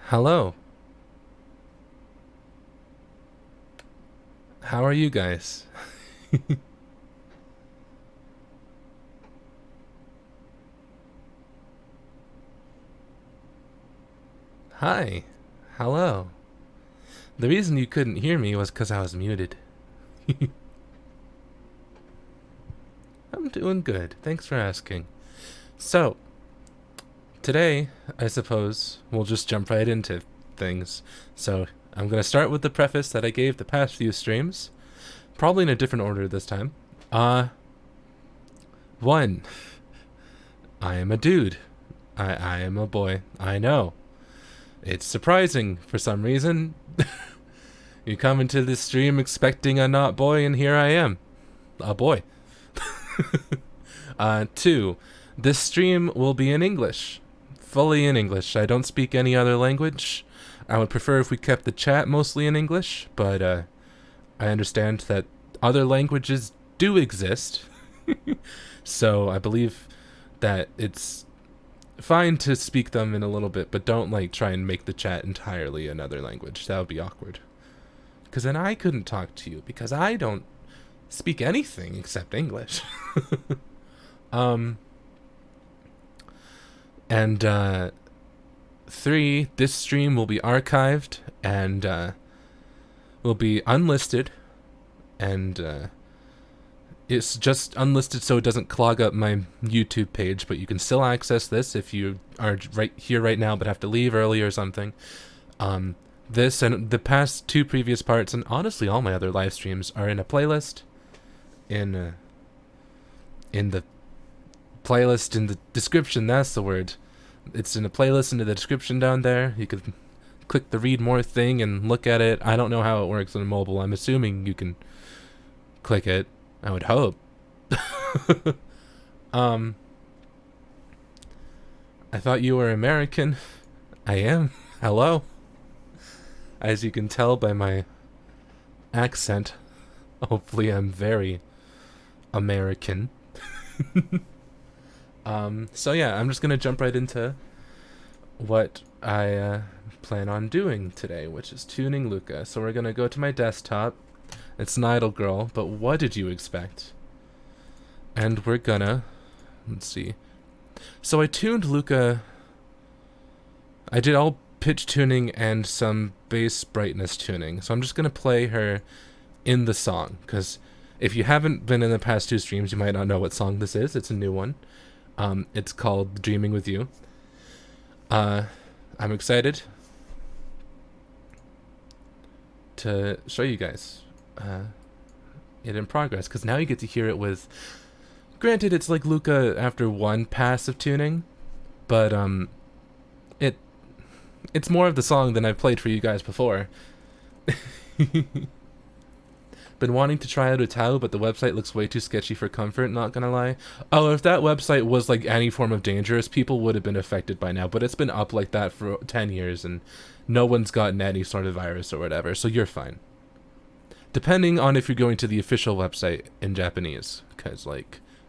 Hello. How are you guys? Hi. Hello. The reason you couldn't hear me was because I was muted. I'm doing good. Thanks for asking. So, today, I suppose, we'll just jump right into things. So, I'm going to start with the preface that I gave the past few streams, probably in a different order this time. Uh, 1. I am a dude. I am a boy. I know. It's surprising for some reason. You come into this stream expecting a not boy, and here I am. A boy. 2. This stream will be in English. Fully in English. I don't speak any other language. I would prefer if we kept the chat mostly in English, but I understand that other languages do exist. So I believe that it's fine to speak them in a little bit, but don't try and make the chat entirely another language. That would be awkward. Because then I couldn't talk to you because I don't speak anything except English. um, and 3, this stream will be archived and will be unlisted, and it's just unlisted so it doesn't clog up my YouTube page, but you can still access this if you are right here right now but have to leave early or something. This and the past 2 previous parts, and honestly all my other live streams, are in a playlist in the playlist in the description. That's the word. It's in a playlist in the description down there. You can click the read more thing and look at it. I don't know how it works on mobile. I'm assuming you can click it. I would hope. I thought you were American. I am. Hello. As you can tell by my accent, hopefully I'm very American. So yeah, I'm just gonna jump right into what I plan on doing today, which is tuning Luka. So we're gonna go to my desktop. It's an idle girl, but what did you expect? And we're gonna, let's see. So I tuned Luka. I did all pitch tuning and some bass brightness tuning. So I'm just gonna play her in the song, because if you haven't been in the past 2 streams, you might not know what song this is. It's a new one. It's called Dreaming With You. I'm excited to show you guys it in progress, because now you get to hear it with, granted it's like Luka after 1 pass of tuning, but it's more of the song than I've played for you guys before. Been wanting to try out a Tao, but the website looks way too sketchy for comfort, not gonna lie. Oh, if that website was like any form of dangerous, people would have been affected by now, but it's been up like that for 10 years and no one's gotten any sort of virus or whatever, so you're fine. Depending on if you're going to the official website in Japanese, because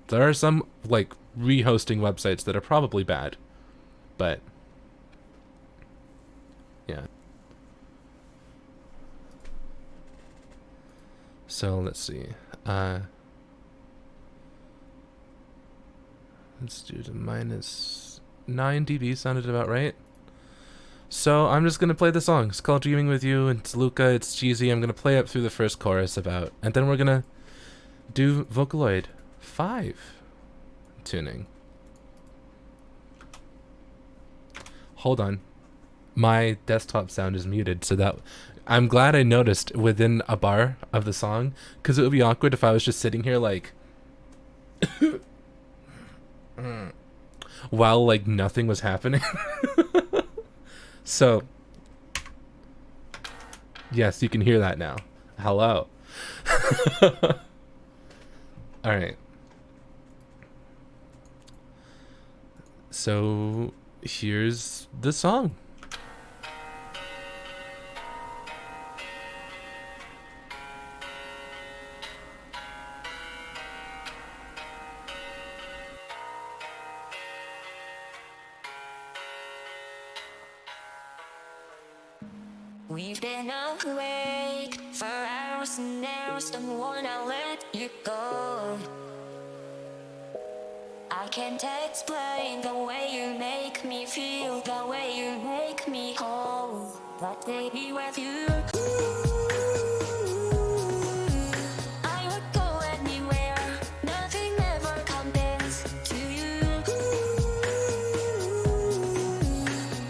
there are some rehosting websites that are probably bad, but yeah. So let's see. Let's do the minus 9 dB. Sounded about right. So I'm just gonna play the song. It's called Dreaming With You. It's Luka. It's cheesy. I'm gonna play up through the first chorus and then we're gonna do Vocaloid 5 tuning. Hold on. My desktop sound is muted, so that I'm glad I noticed within a bar of the song, because it would be awkward if I was just sitting here while nothing was happening. So yes, you can hear that now. Hello. All right. So here's the song. We've been awake for hours and hours, don't wanna let you go. I can't explain the way you make me feel, the way you make me whole. But baby, with you, I would go anywhere. Nothing ever compares to you.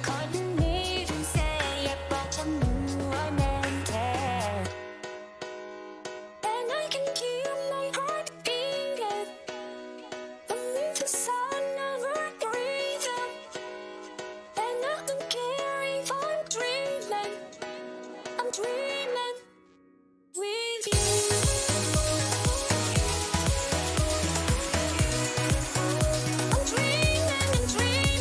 Couldn't even say it, but I knew I meant it. And I can hear my heart beating beneath the sound of her breathing. And I don't care if I'm dreaming with you. I'm dreaming with you. I'm dreaming with.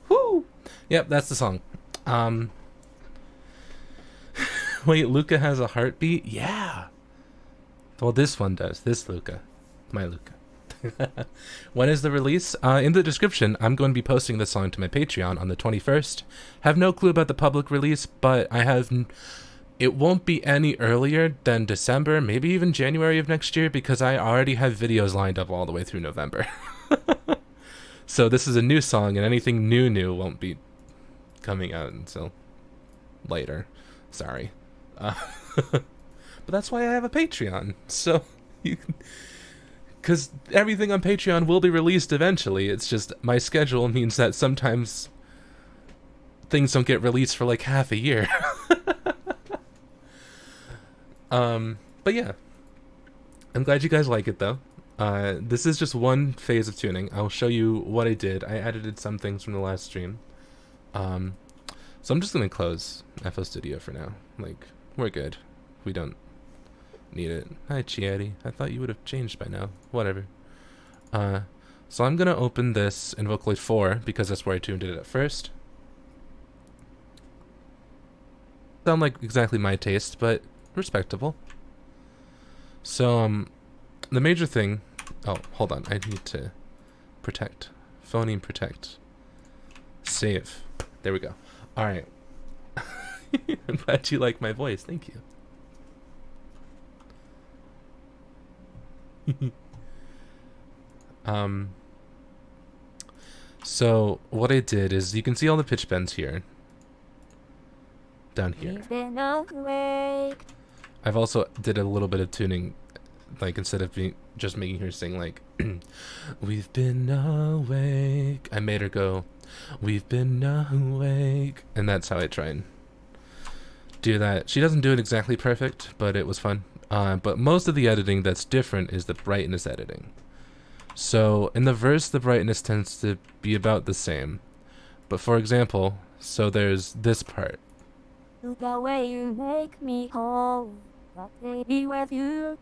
Woo! Yep, that's the song. Wait, Luka has a heartbeat? Yeah. Well, this one does. This Luka. My Luka. When is the release? In the description, I'm going to be posting this song to my Patreon on the 21st. Have no clue about the public release, but I have... It won't be any earlier than December, maybe even January of next year, because I already have videos lined up all the way through November. So this is a new song, and anything new won't be coming out until later. Sorry. But that's why I have a Patreon. So you can... Because everything on Patreon will be released eventually. It's just my schedule means that sometimes things don't get released for like half a year. But yeah. I'm glad you guys like it though. This is just one phase of tuning. I'll show you what I did. I edited some things from the last stream. So I'm just going to close FL Studio for now. Like, we're good. We don't need it. Hi, Chieti. I thought you would have changed by now. Whatever. So I'm going to open this in Vocaloid 4 because that's where I tuned it at first. Sound like exactly my taste, but respectable. So, the major thing... Oh, hold on. I need to protect. Phoneme protect. Save. There we go. Alright. I'm glad you like my voice. Thank you. So what I did is you can see all the pitch bends here. Down here. I've also did a little bit of tuning, like instead of just making her sing like we've been awake, I made her go we've been awake, and that's how I try and do that. She doesn't do it exactly perfect, but it was fun. But most of the editing that's different is the brightness editing. So in the verse, the brightness tends to be about the same. But for example, so there's this part. The way you make me whole, that baby with you.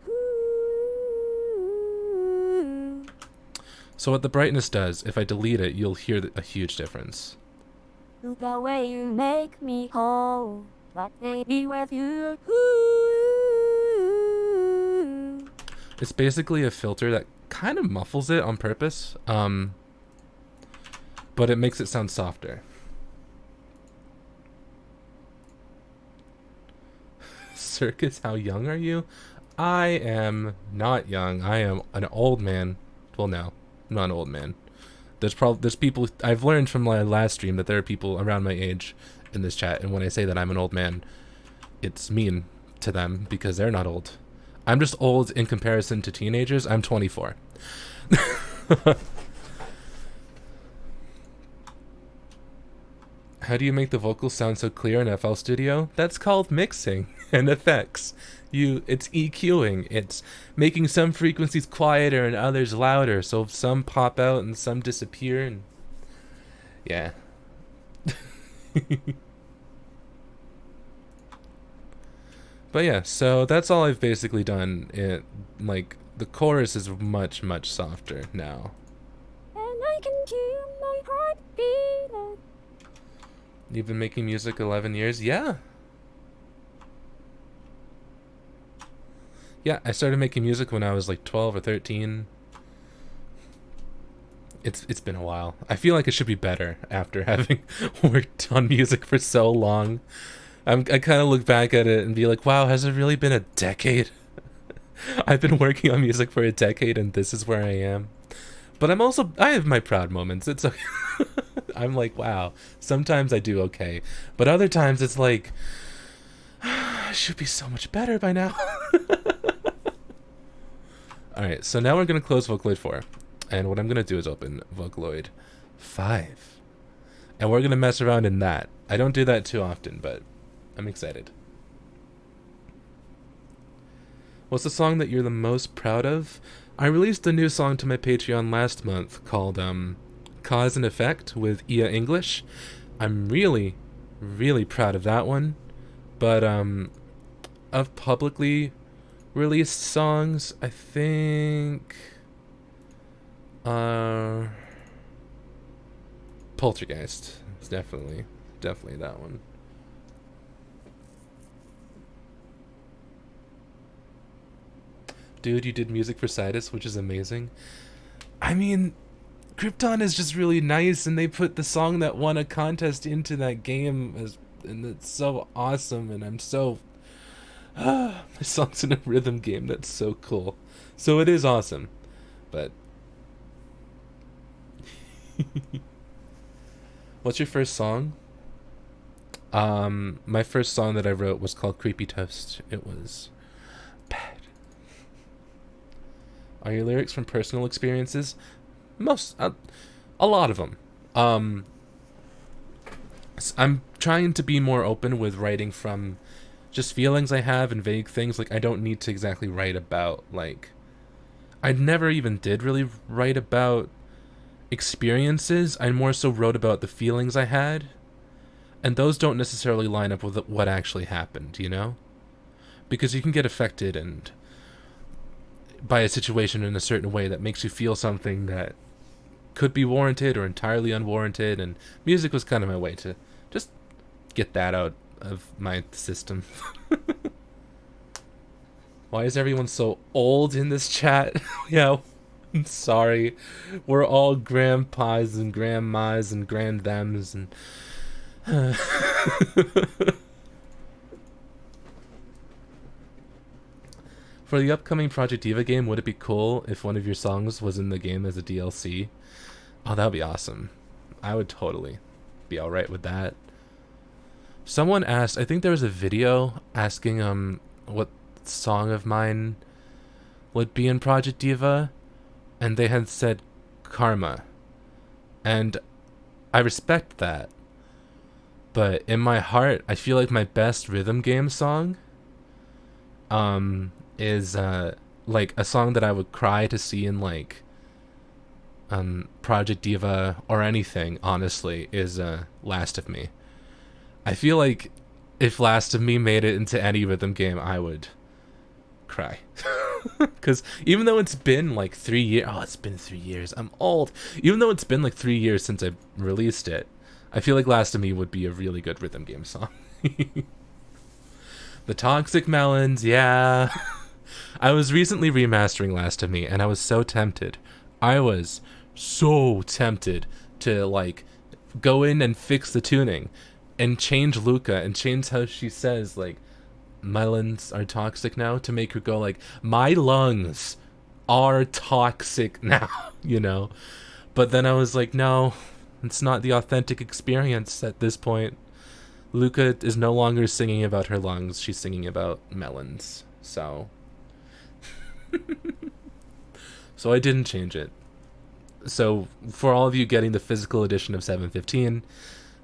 So what the brightness does, if I delete it, you'll hear a huge difference. The way you make me whole, that baby with you. It's basically a filter that kind of muffles it on purpose, but it makes it sound softer. Circus, how young are you? I am not young. I am an old man. Well, no, I'm not an old man. There's people, I've learned from my last stream that there are people around my age in this chat, and when I say that I'm an old man, it's mean to them because they're not old. I'm just old in comparison to teenagers. I'm 24. How do you make the vocals sound so clear in FL Studio? That's called mixing and effects. It's EQing. It's making some frequencies quieter and others louder, so some pop out and some disappear. And yeah. But yeah, so that's all I've basically done. Like, the chorus is much, much softer now. And I can hear my heart beating. You've been making music 11 years? Yeah. Yeah, I started making music when I was like 12 or 13. It's been a while. I feel like it should be better after having worked on music for so long. I kind of look back at it and be like, wow, has it really been a decade? I've been working on music for a decade and this is where I am. But I have my proud moments. It's okay. I'm like, wow, sometimes I do okay. But other times it's like, I should be so much better by now. Alright, so now we're going to close Vocaloid 4. And what I'm going to do is open Vocaloid 5. And we're going to mess around in that. I don't do that too often, but I'm excited. What's the song that you're the most proud of? I released a new song to my Patreon last month called Cause and Effect with Ia English. I'm really, really proud of that one. But of publicly released songs, I think Poltergeist is definitely that one. Dude, you did music for Sidus, which is amazing. I mean, Krypton is just really nice, and they put the song that won a contest into that game, and it's so awesome, and I'm so... my song's in a rhythm game, that's so cool. So it is awesome, but... What's your first song? My first song that I wrote was called Creepy Toast. It was bad. Are your lyrics from personal experiences? A lot of them. I'm trying to be more open with writing from just feelings I have and vague things. Like, I don't need to exactly write about, like... I never even did really write about experiences. I more so wrote about the feelings I had. And those don't necessarily line up with what actually happened, you know? Because you can get affected and by a situation in a certain way that makes you feel something that could be warranted or entirely unwarranted, and music was kind of my way to just get that out of my system. Why is everyone so old in this chat? Yeah, I'm sorry. We're all grandpas and grandmas and grandthems and... For the upcoming Project Diva game, would it be cool if one of your songs was in the game as a DLC? Oh, that would be awesome. I would totally be alright with that. Someone asked, I think there was a video asking what song of mine would be in Project Diva, and they had said Karma. And I respect that. But in my heart, I feel like my best rhythm game song is like a song that I would cry to see in like Project Diva or anything, honestly, is Last of Me. I feel like if Last of Me made it into any rhythm game, I would cry. Because even though it's been like 3 years, oh, it's been 3 years, I'm old. Even though it's been like 3 years since I released it, I feel like Last of Me would be a really good rhythm game song. The Toxic Melons, yeah. I was recently remastering Last of Me, and I was so tempted. I was so tempted to, like, go in and fix the tuning and change Luka and change how she says, like, melons are toxic now, to make her go, like, my lungs are toxic now, you know? But then I was like, no, it's not the authentic experience at this point. Luka is no longer singing about her lungs, she's singing about melons, so... So I didn't change it. So for all of you getting the physical edition of 715,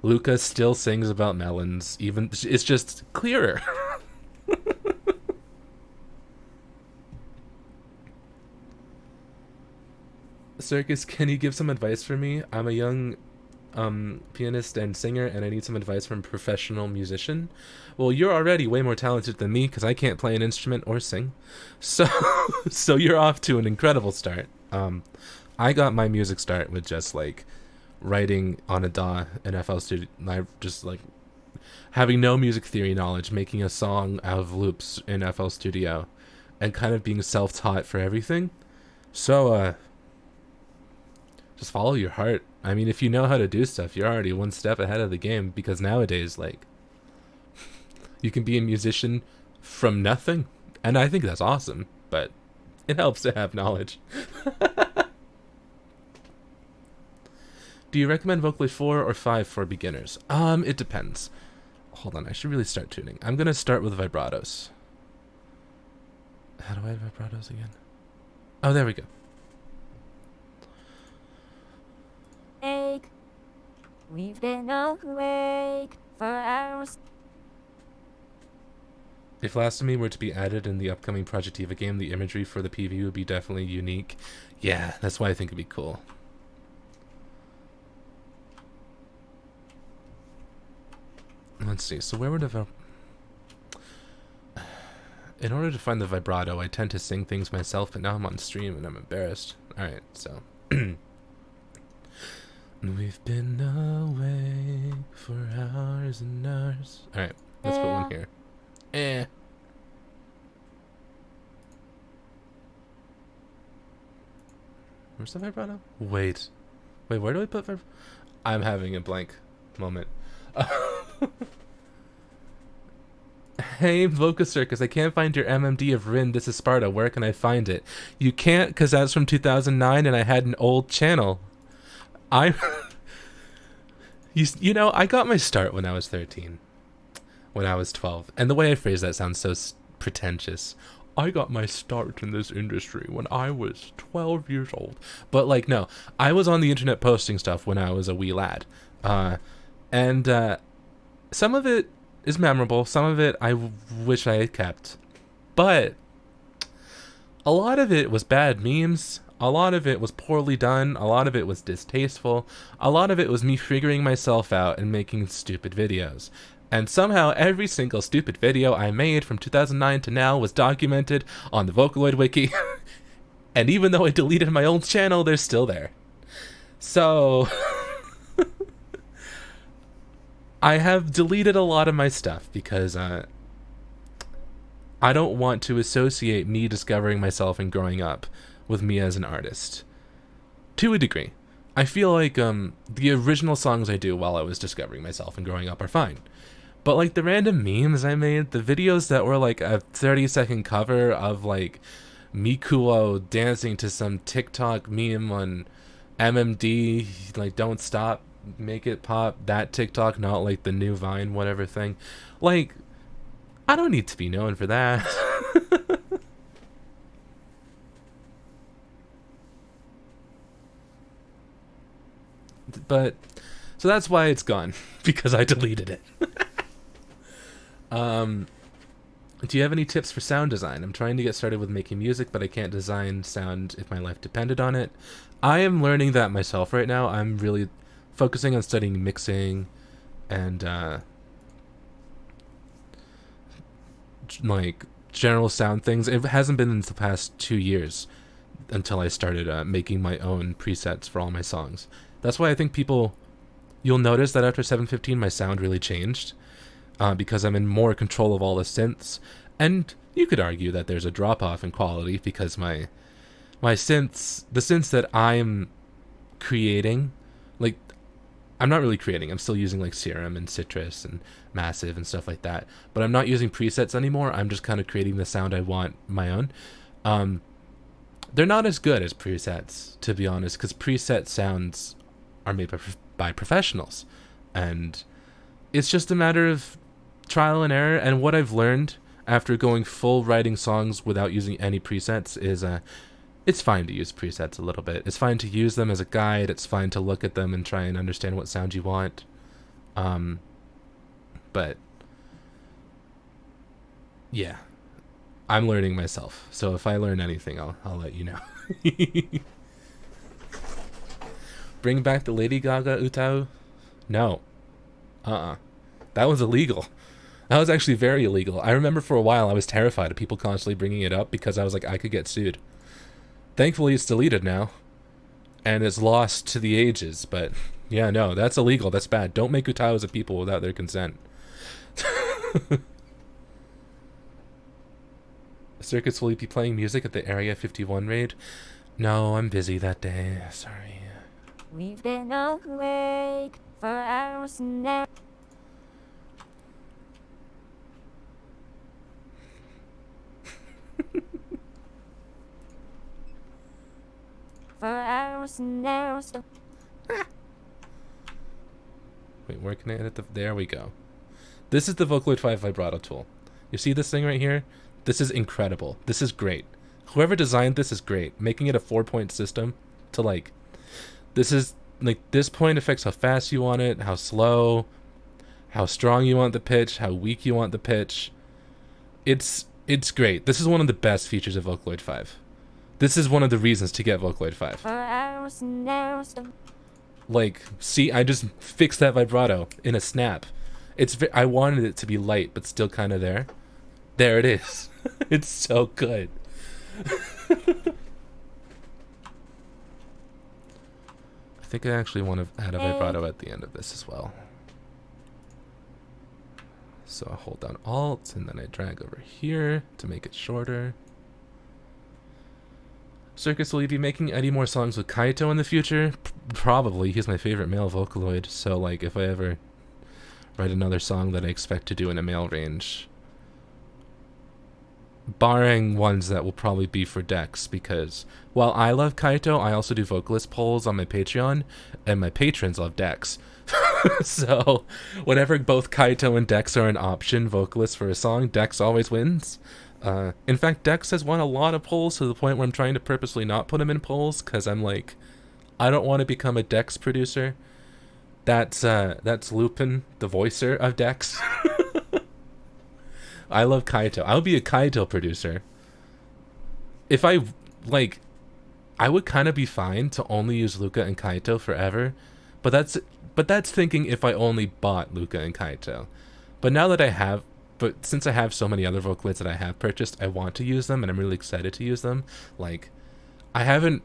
Luka still sings about melons, even it's just clearer. Circus, can you give some advice for me? I'm a young pianist and singer, and I need some advice from a professional musician. Well, you're already way more talented than me because I can't play an instrument or sing. So so you're off to an incredible start. I got my music start with just like writing on a DAW in FL Studio. I just like having no music theory knowledge, making a song out of loops in FL Studio, and kind of being self-taught for everything. So just follow your heart. I mean, if you know how to do stuff, you're already one step ahead of the game, because nowadays, like, you can be a musician from nothing, and I think that's awesome, but it helps to have knowledge. Do you recommend Vocaloid 4 or 5 for beginners? It depends. Hold on, I should really start tuning. I'm gonna start with vibratos. How do I have vibratos again? Oh, there we go. We've been awake for hours. If Blasphemy were to be added in the upcoming Project Eva game, the imagery for the PV would be definitely unique. Yeah, that's why I think it'd be cool. Let's see, so where would the... In order to find the vibrato, I tend to sing things myself, but now I'm on stream and I'm embarrassed. Alright, so... We've been awake for hours and hours. Alright, let's put one here. Where's the vibrato? Wait, where do I put vibrato? I'm having a blank moment. Hey, Voca Circus, I can't find your MMD of Rin, This Is Sparta. Where can I find it? You can't, because that's from 2009 and I had an old channel. You know, I got my start when I was 13. When I was 12. And the way I phrase that sounds so pretentious. I got my start in this industry when I was 12 years old. But, like, no. I was on the internet posting stuff when I was a wee lad. And some of it is memorable. Some of it I wish I had kept. But a lot of it was bad memes. A lot of it was poorly done. A lot of it was distasteful. A lot of it was me figuring myself out and making stupid videos. And somehow every single stupid video I made from 2009 to now was documented on the Vocaloid wiki. And even though I deleted my old channel, they're still there. So I have deleted a lot of my stuff because I don't want to associate me discovering myself and growing up with me as an artist. To a degree. I feel like the original songs I do while I was discovering myself and growing up are fine. But like the random memes I made, the videos that were like a 30-second cover of like Mikuo dancing to some TikTok meme on MMD, like Don't Stop, Make It Pop, that TikTok, not like the new Vine whatever thing. Like, I don't need to be known for that. But so that's why it's gone, because I deleted it. Do you have any tips for sound design? I'm trying to get started with making music, but I can't design sound if my life depended on it. I am learning that myself right now. I'm really focusing on studying mixing and like general sound things. It hasn't been in the past 2 years until I started making my own presets for all my songs. That's why I think you'll notice that after 7:15 my sound really changed, because I'm in more control of all the synths. And you could argue that there's a drop-off in quality because my synths, the synths that I'm creating, like, I'm not really creating, I'm still using like Serum and Citrus and Massive and stuff like that, but I'm not using presets anymore. I'm just kind of creating the sound I want my own. They're not as good as presets, to be honest, because preset sounds are made by professionals, and it's just a matter of trial and error. And what I've learned after going full writing songs without using any presets is it's fine to use presets a little bit. It's fine to use them as a guide. It's fine to look at them and try and understand what sound you want. But yeah, I'm learning myself, so if I learn anything, I'll let you know. Bring back the Lady Gaga Utau? No. That was illegal. That was actually very illegal. I remember for a while I was terrified of people constantly bringing it up because I was like, I could get sued. Thankfully it's deleted now, and it's lost to the ages, but yeah, no, that's illegal. That's bad. Don't make Utaus of people without their consent. Circus, will you be playing music at the Area 51 raid? No, I'm busy that day. Sorry. We've been awake for hours now. For hours now. Wait, where can I edit the... There we go. This is the Vocaloid 5 vibrato tool. You see this thing right here? This is incredible. This is great. Whoever designed this is great. Making it a 4-point system to like... This is... Like, this point affects how fast you want it, how slow, how strong you want the pitch, how weak you want the pitch. It's great. This is one of the best features of Vocaloid 5. This is one of the reasons to get Vocaloid 5. For hours now. Like, see, I just fixed that vibrato in a snap. I wanted it to be light, but still kind of there. There it is. It's so good. I think I actually want to add a vibrato at the end of this as well. So I hold down Alt, and then I drag over here to make it shorter. Circus, will you be making any more songs with Kaito in the future? Probably. He's my favorite male Vocaloid, so like if I ever write another song that I expect to do in a male range, barring ones that will probably be for Dex, because while I love Kaito, I also do vocalist polls on my Patreon, and my patrons love Dex. So whenever both Kaito and Dex are an option vocalist for a song, Dex always wins. In fact, Dex has won a lot of polls to the point where I'm trying to purposely not put him in polls, because I'm like, I don't want to become a Dex producer. That's Lupin, the voicer of Dex. I love Kaito. I'll be a Kaito producer. If I would kind of be fine to only use Luka and Kaito forever, but that's thinking if I only bought Luka and Kaito. But since I have so many other Vocaloids that I have purchased, I want to use them, and I'm really excited to use them. Like, I haven't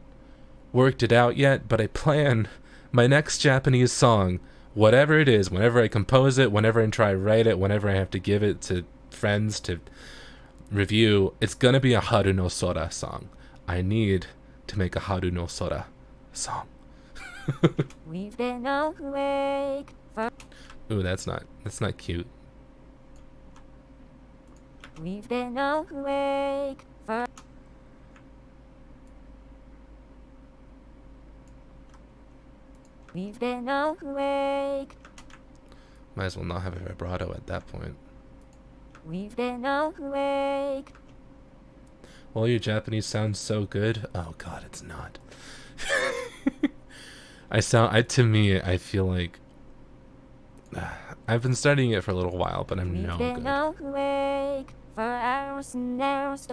worked it out yet, but I plan my next Japanese song, whatever it is, whenever I compose it, whenever I try to write it, whenever I have to give it to friends to review, it's gonna be a Haru no Sora song. I need to make a Haru no Sora song. We've been awake for... Ooh, that's not cute. We've been awake for... We've been awake. Might as well not have a vibrato at that point. We've been awake. Well, your Japanese sounds so good. Oh god, it's not. To me, I feel like I've been studying it for a little while, but I'm no good. We've been awake for hours and hours.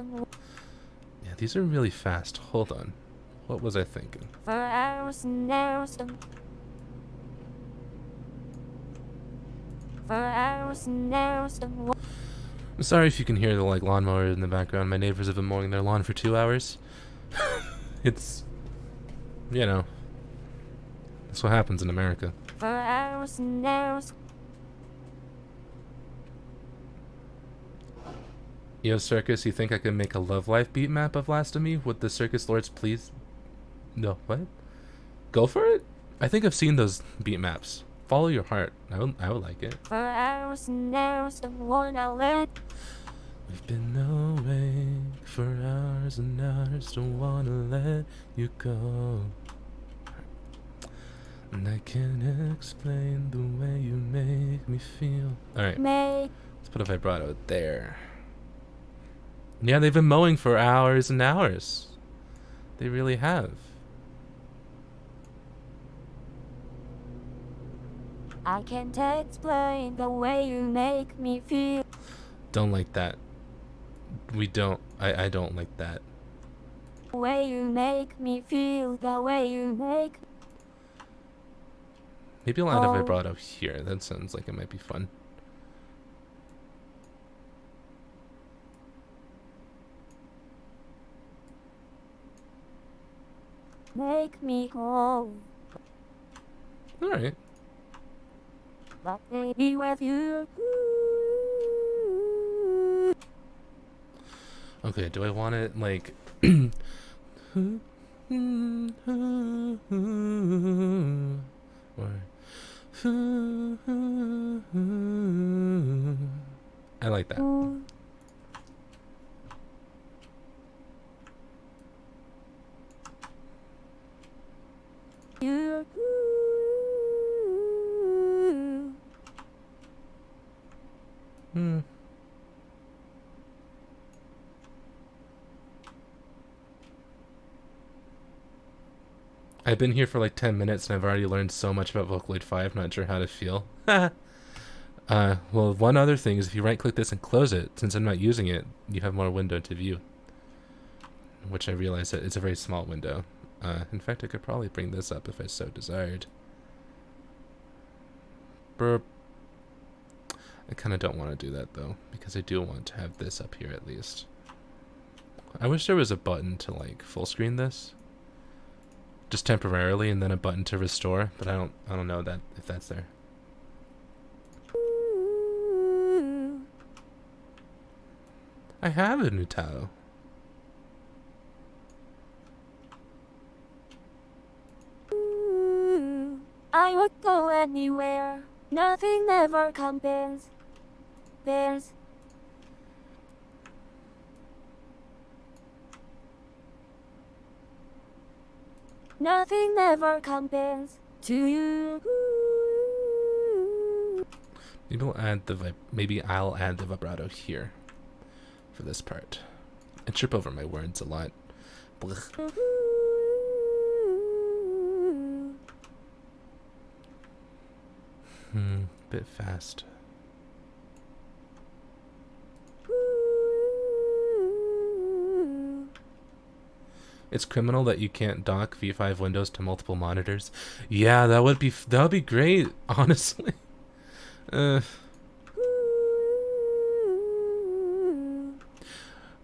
Yeah, these are really fast. Hold on. What was I thinking? For hours and hours. For hours and hours. I'm sorry if you can hear the lawnmower in the background. My neighbors have been mowing their lawn for 2 hours. It's, that's what happens in America. For hours and hours. Yo, Circus, you think I could make a Love Life beat map of Last of Me? Would the Circus Lords please? No, what? Go for it? I think I've seen those beat maps. Follow your heart. I would like it. For hours and hours, I wanna let. We've been awake for hours and hours, don't wanna let you go. And I can't explain the way you make me feel. Alright, let's put a vibrato there. Yeah, they've been mowing for hours and hours. They really have. I can't explain the way you make me feel. Don't like that. We don't. I don't like that. The way you make me feel, the way you make. Maybe I'll add a vibrato here. That sounds like it might be fun. Make me whole. Alright. But baby with you. Okay, do I want it like or I like that. You. Hmm. I've been here for like 10 minutes and I've already learned so much about Vocaloid 5, not sure how to feel. Well, one other thing is if you right click this and close it, since I'm not using it, you have more window to view. Which I realize that it's a very small window. In fact, I could probably bring this up if I so desired. Burp. I kind of don't want to do that though, because I do want to have this up here at least. I wish there was a button to like full screen this. Just temporarily, and then a button to restore, but I don't know that if that's there. I have a new towel. I would go anywhere. Nothing ever compares. There's nothing ever compares to you. Maybe I'll add the vibrato here for this part. I trip over my words a lot. Blech. Bit fast. It's criminal that you can't dock V5 Windows to multiple monitors. Yeah, that would be great, honestly.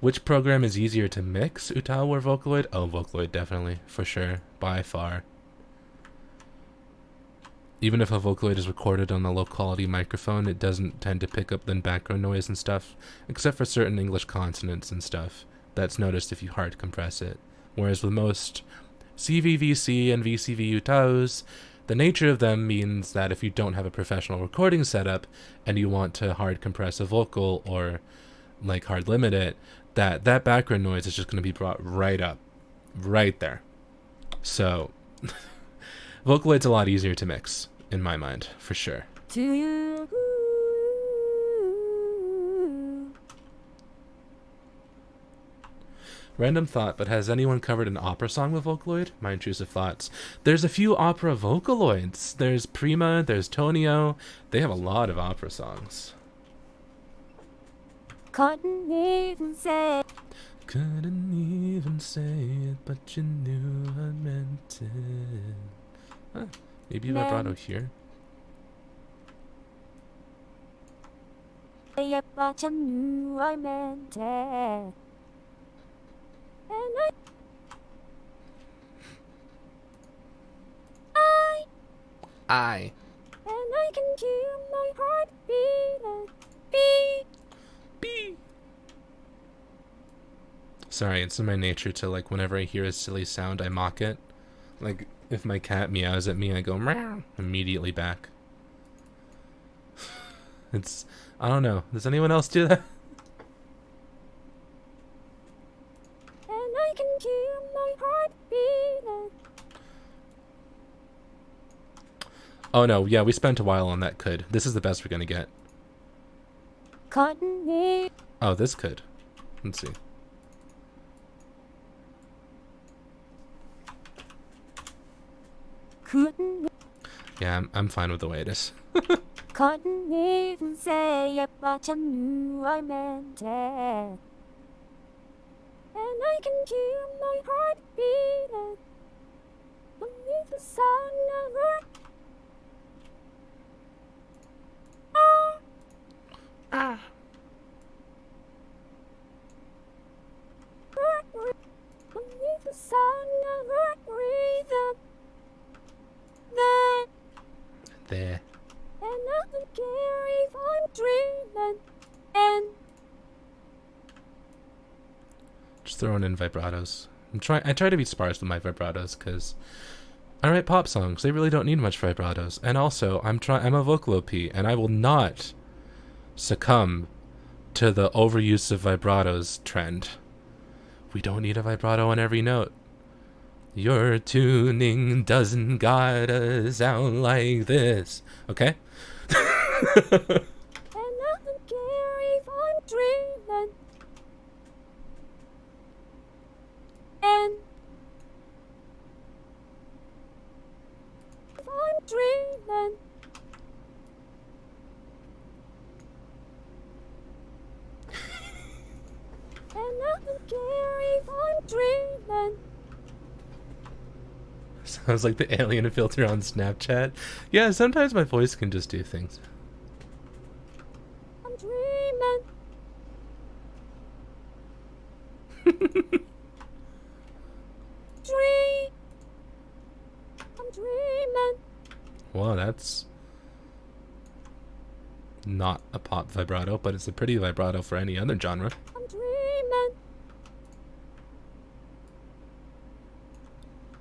Which program is easier to mix, Utah or Vocaloid? Oh, Vocaloid, definitely, for sure, by far. Even if a Vocaloid is recorded on a low-quality microphone, it doesn't tend to pick up then background noise and stuff, except for certain English consonants and stuff. That's noticed if you hard compress it. Whereas with most CVVC and VCV Utahs, the nature of them means that if you don't have a professional recording setup and you want to hard compress a vocal or like hard limit it, that background noise is just going to be brought right up, right there. So Vocaloid's a lot easier to mix, in my mind, for sure. To you. Random thought, but has anyone covered an opera song with Vocaloid? My intrusive thoughts. There's a few opera Vocaloids. There's Prima, there's Tonio. They have a lot of opera songs. Couldn't even say. Couldn't even say it, but you knew I meant it. Huh, maybe vibrato here. Yeah, but you knew I meant it. And I. And I can hear my heart beating. Beat. B. Sorry, it's in my nature to like whenever I hear a silly sound, I mock it. Like if my cat meows at me, I go meow immediately back. It's I don't know. Does anyone else do that? And I can hear my heart beating. Oh no, yeah, we spent a while on that could. This is the best we're gonna get. Couldn't even. Oh, this could. Let's see. Couldn't. Yeah, I'm fine with the way it is. Couldn't even say it, but you knew I meant it. And I can hear my heart beating beneath the sound of her. Ah. Beneath the sound of her breathing. Then. There. And I don't care if I'm dreaming. And Just throwing in vibratos. I try to be sparse with my vibratos because I write pop songs. They really don't need much vibratos. And also, I'm a vocal OP, and I will not succumb to the overuse of vibratos trend. We don't need a vibrato on every note. Your tuning doesn't gotta sound like this. Okay? And nothing care if I'm dreaming. And if I'm dreaming. And nothing care if I'm dreaming. Sounds like the alien filter on Snapchat. Yeah, sometimes my voice can just do things. I'm dreaming. I'm dreaming. Well, that's not a pop vibrato, but it's a pretty vibrato for any other genre. I'm dreaming.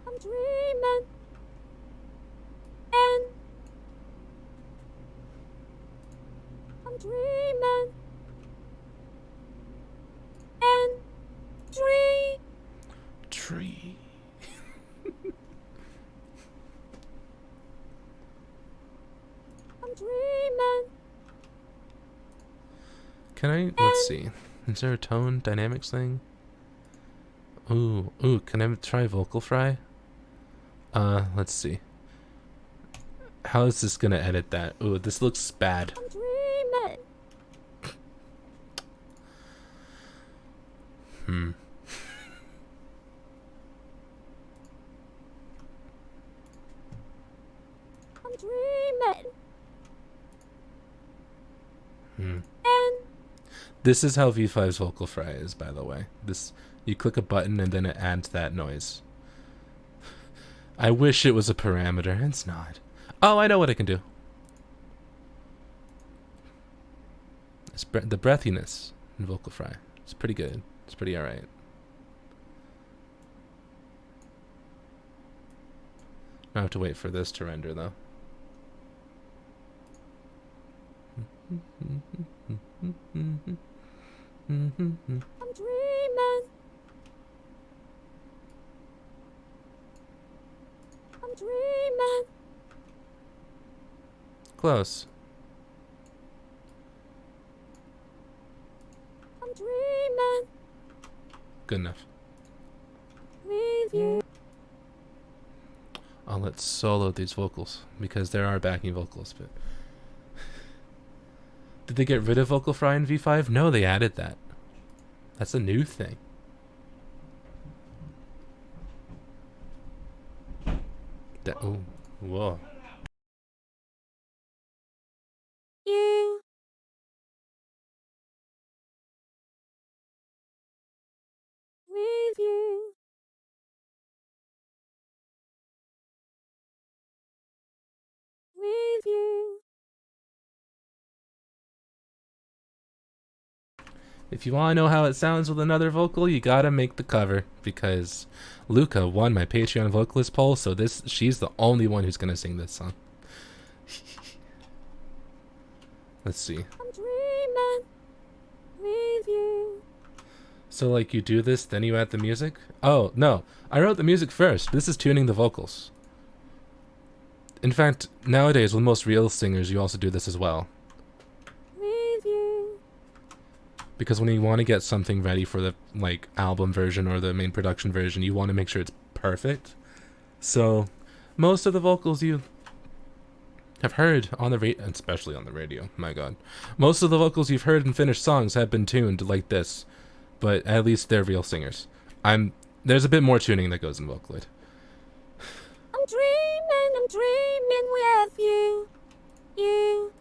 I'm dreaming. And I'm dreaming. And Tree. I'm dreaming. Can I? Let's see. Is there a tone dynamics thing? Ooh, can I try vocal fry? Let's see. How is this gonna edit that? Ooh, this looks bad. I'm dreaming. I'm dreaming. And This is how V5's vocal fry is, by the way. You click a button and then it adds that noise. I wish it was a parameter. It's not. Oh, I know what I can do. It's the breathiness in vocal fry. It's pretty good. It's pretty alright. I have to wait for this to render, though. I'm dreaming. I'm dreaming. Close. I'm dreaming. Good enough. With you. Let's solo these vocals because there are backing vocals, but did they get rid of vocal fry in V5? No, they added that. That's a new thing. Oh, whoa. You. With you. With you. If you want to know how it sounds with another vocal, you gotta make the cover because Luka won my Patreon vocalist poll, so she's the only one who's gonna sing this song. Let's see. I'm dreaming. With you. So like you do this, then you add the music? Oh, no. I wrote the music first. This is tuning the vocals. In fact, nowadays with most real singers, you also do this as well. With you. Because when you want to get something ready for the like album version or the main production version, you want to make sure it's perfect. So most of the vocals you have heard on the radio, especially on the radio, my god. Most of the vocals you've heard in finished songs have been tuned like this, but at least they're real singers. There's a bit more tuning that goes in Vocaloid. I'm dreaming with you. You.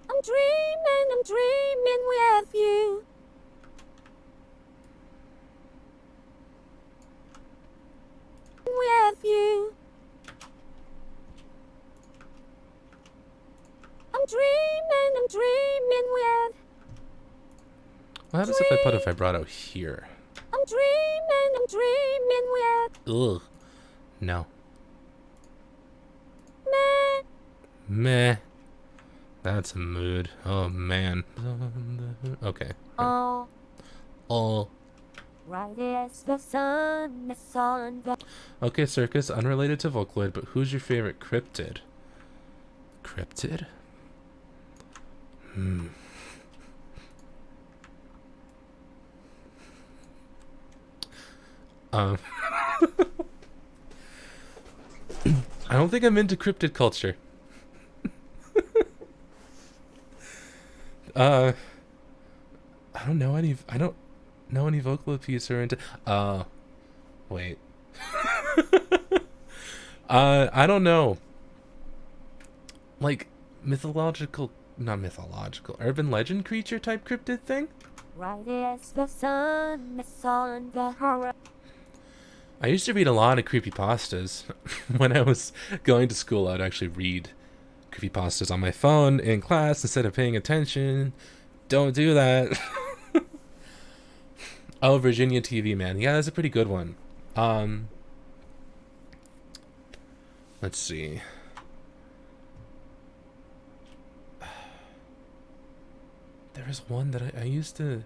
I'm dreaming with you. With you. I'm dreaming with. What happens if I put a vibrato here? I'm dreaming with Ugh. No. me. Meh. That's a mood. Oh, man. Okay. Oh, Oh. right as the sun is on the Okay, Circus, unrelated to Vocaloid, but who's your favorite cryptid? Cryptid? Hmm. Um. I don't think I'm into cryptid culture. I don't know any. I don't know any Vocaloid are into. Wait. I don't know. Like not mythological, urban legend creature type cryptid thing. right as the sun is on the horizon. I used to read a lot of creepypastas. When I was going to school, I'd actually read creepypastas on my phone in class instead of paying attention. Don't do that. Oh, Virginia TV Man. Yeah, that's a pretty good one. Let's see. There was one that I used to...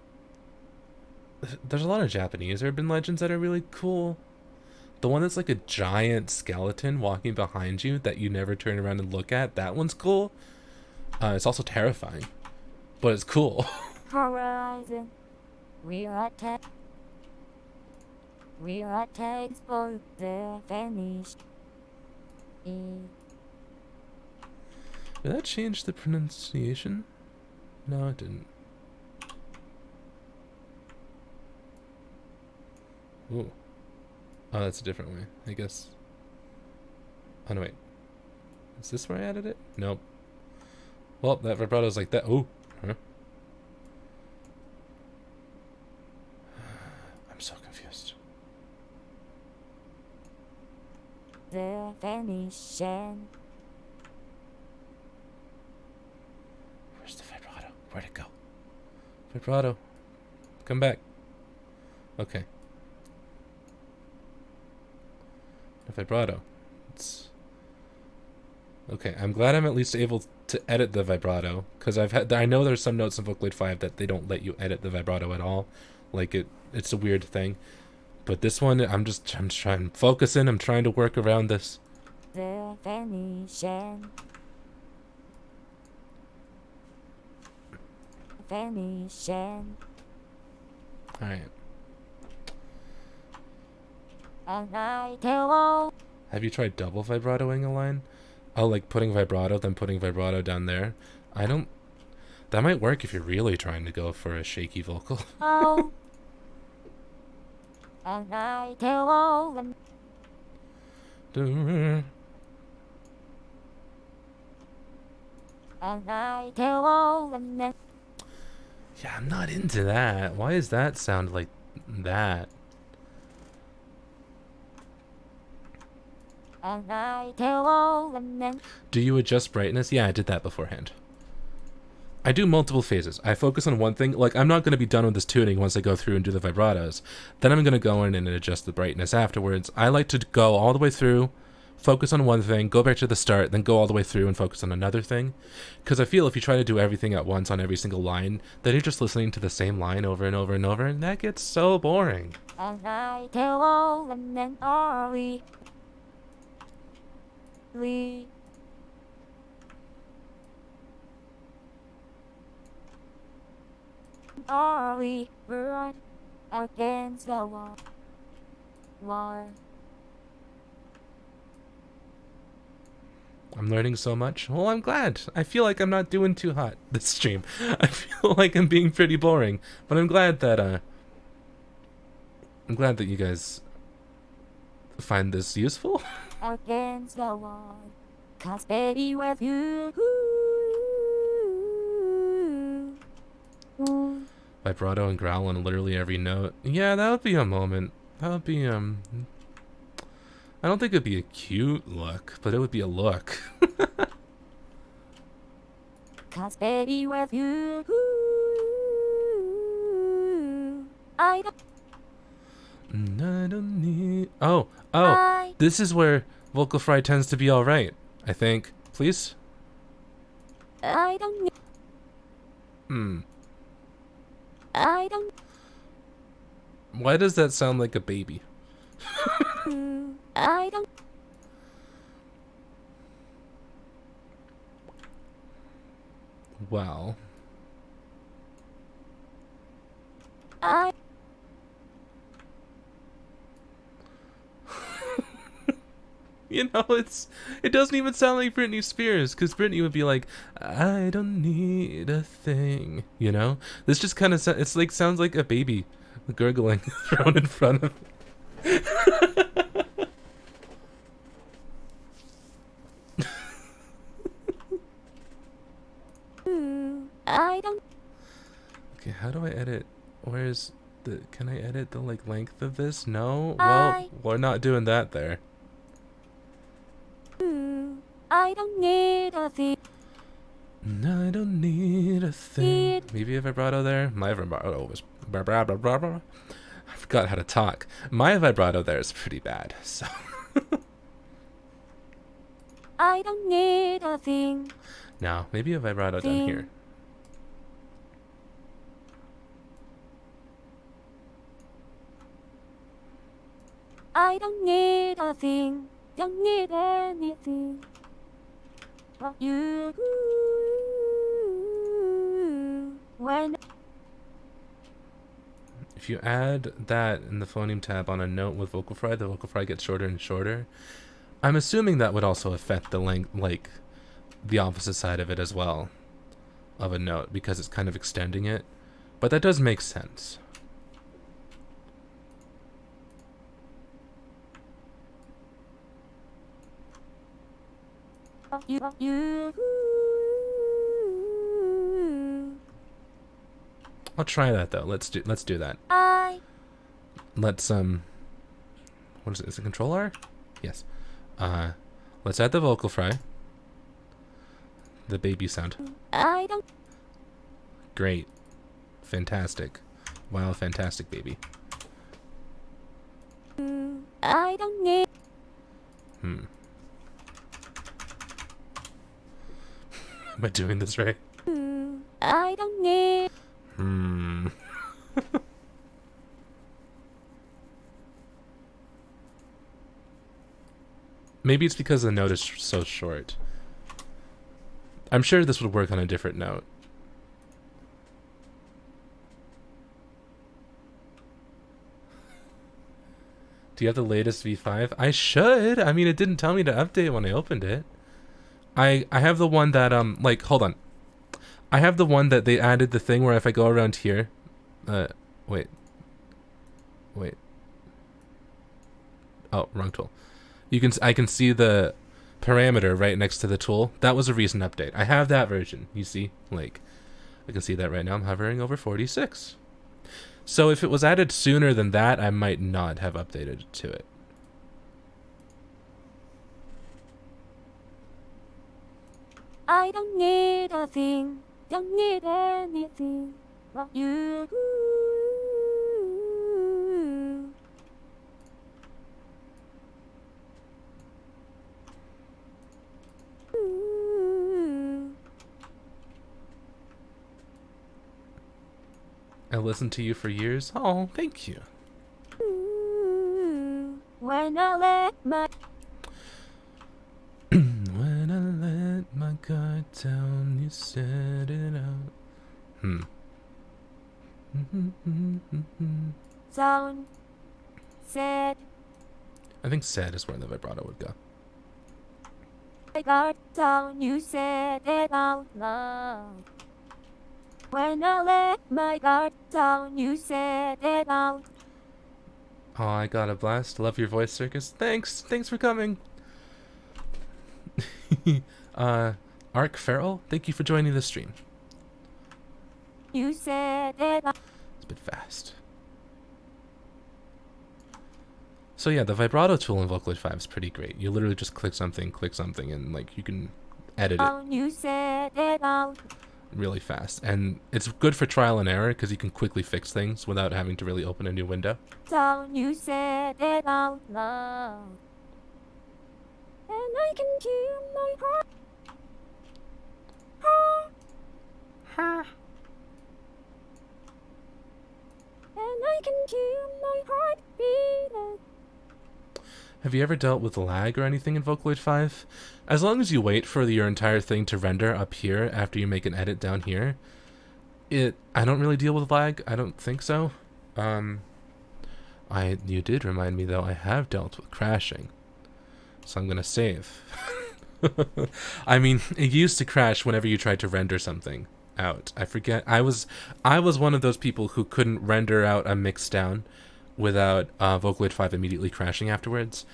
There's a lot of Japanese urban legends that are really cool. The one that's like a giant skeleton walking behind you that you never turn around and look at, that one's cool. It's also terrifying, but it's cool. Horizon. We are attacked for the vanished. Did that change the pronunciation? No, it didn't. Ooh. Oh, that's a different way, I guess. Oh, no, wait. Is this where I added it? Nope. Well, that vibrato's like that. Ooh. Huh? I'm so confused. The vanishing. Where's the vibrato? Where'd it go? Vibrato. Come back. Okay. The vibrato. It's... Okay, I'm glad I'm at least able to edit the vibrato, because I know there's some notes in Vocaloid 5 that they don't let you edit the vibrato at all. Like it's a weird thing. But this one, I'm trying to focus in, I'm trying to work around this. The vanishing. Vanishing. Alright. And I tell all. Have you tried double vibratoing a line? Oh, like putting vibrato, then putting vibrato down there? I don't... That might work if you're really trying to go for a shaky vocal. Oh. And I tell all them. And I tell all them. Yeah, I'm not into that. Why does that sound like that? And I tell all them. Do you adjust brightness? Yeah, I did that beforehand. I do multiple phases. I focus on one thing. Like, I'm not going to be done with this tuning once I go through and do the vibratos. Then I'm going to go in and adjust the brightness afterwards. I like to go all the way through, focus on one thing, go back to the start, then go all the way through and focus on another thing. Because I feel if you try to do everything at once on every single line, then you're just listening to the same line over and over and over, and that gets so boring. And I tell all them early. Early run against the wall. I'm learning so much. Well, I'm glad. I feel like I'm not doing too hot this stream. I feel like I'm being pretty boring, but I'm glad that you guys find this useful. Against the wall. 'Cause baby with you. Vibrato and growl on literally every note. Yeah, that would be a moment. That would be I don't think it'd be a cute look, but it would be a look. 'Cause baby with you. I don't. I don't need. Oh, this is where vocal fry tends to be all right. I think. Please. I don't need. I don't. Why does that sound like a baby? I don't. Well. I. You know, it doesn't even sound like Britney Spears, because Britney would be like, I don't need a thing. You know, this just kind of it's like sounds like a baby gurgling thrown in front of. I don't. Okay, how do I edit? Where's the? Can I edit the like length of this? No. Well, we're not doing that there. I don't need a thing. I don't need a thing. Maybe a vibrato there. My vibrato was blah, blah, blah, blah, blah. I forgot how to talk. My vibrato there is pretty bad. So. I don't need a thing. Now, maybe a vibrato down here. I don't need a thing. Don't need anything. But you. When. If you add that in the phoneme tab on a note with vocal fry, the vocal fry gets shorter and shorter. I'm assuming that would also affect the length, like the opposite side of it as well, of a note, because it's kind of extending it. But that does make sense. I'll try that though. Let's do that. Let's what is it? Is it Control R? Yes. Let's add the vocal fry. The baby sound. I don't. Great. Fantastic. Wow, fantastic baby. I don't need. Am I doing this right? I don't need. Maybe it's because the note is so short. I'm sure this would work on a different note. Do you have the latest V5? I should. I mean, it didn't tell me to update when I opened it. I have the one that like, hold on. I have the one that they added the thing where if I go around here, wait. Oh, wrong tool. I can see the parameter right next to the tool. That was a recent update. I have that version. You see, like, I can see that right now. I'm hovering over 46. So if it was added sooner than that, I might not have updated to it. I don't need a thing. Don't need anything. But you. I listened to you for years. Oh, thank you. When I let my. When I let my guard down, you set it out. Sound. Said. I think sad is where the vibrato would go. I got down, you said it out loud. When I let my guard down, you said it out. Oh, I got a blast. Love your voice, Circus. Thanks for coming. Ark Farrell, thank you for joining the stream. You said it out. It's a bit fast. So yeah, the vibrato tool in Vocaloid 5 is pretty great. You literally just click something, and like you can edit it. You said it out. really fast. And it's good for trial and error because you can quickly fix things without having to really open a new window. Don't you say it out loud. And I can hear my heart. And I can hear my heart beating. Have you ever dealt with lag or anything in Vocaloid 5? As long as you wait for your entire thing to render up here after you make an edit down here, I don't really deal with lag. I don't think so. You did remind me though, I have dealt with crashing. So I'm gonna save. I mean, it used to crash whenever you tried to render something out. I forget. I was one of those people who couldn't render out a mix down without Vocaloid 5 immediately crashing afterwards.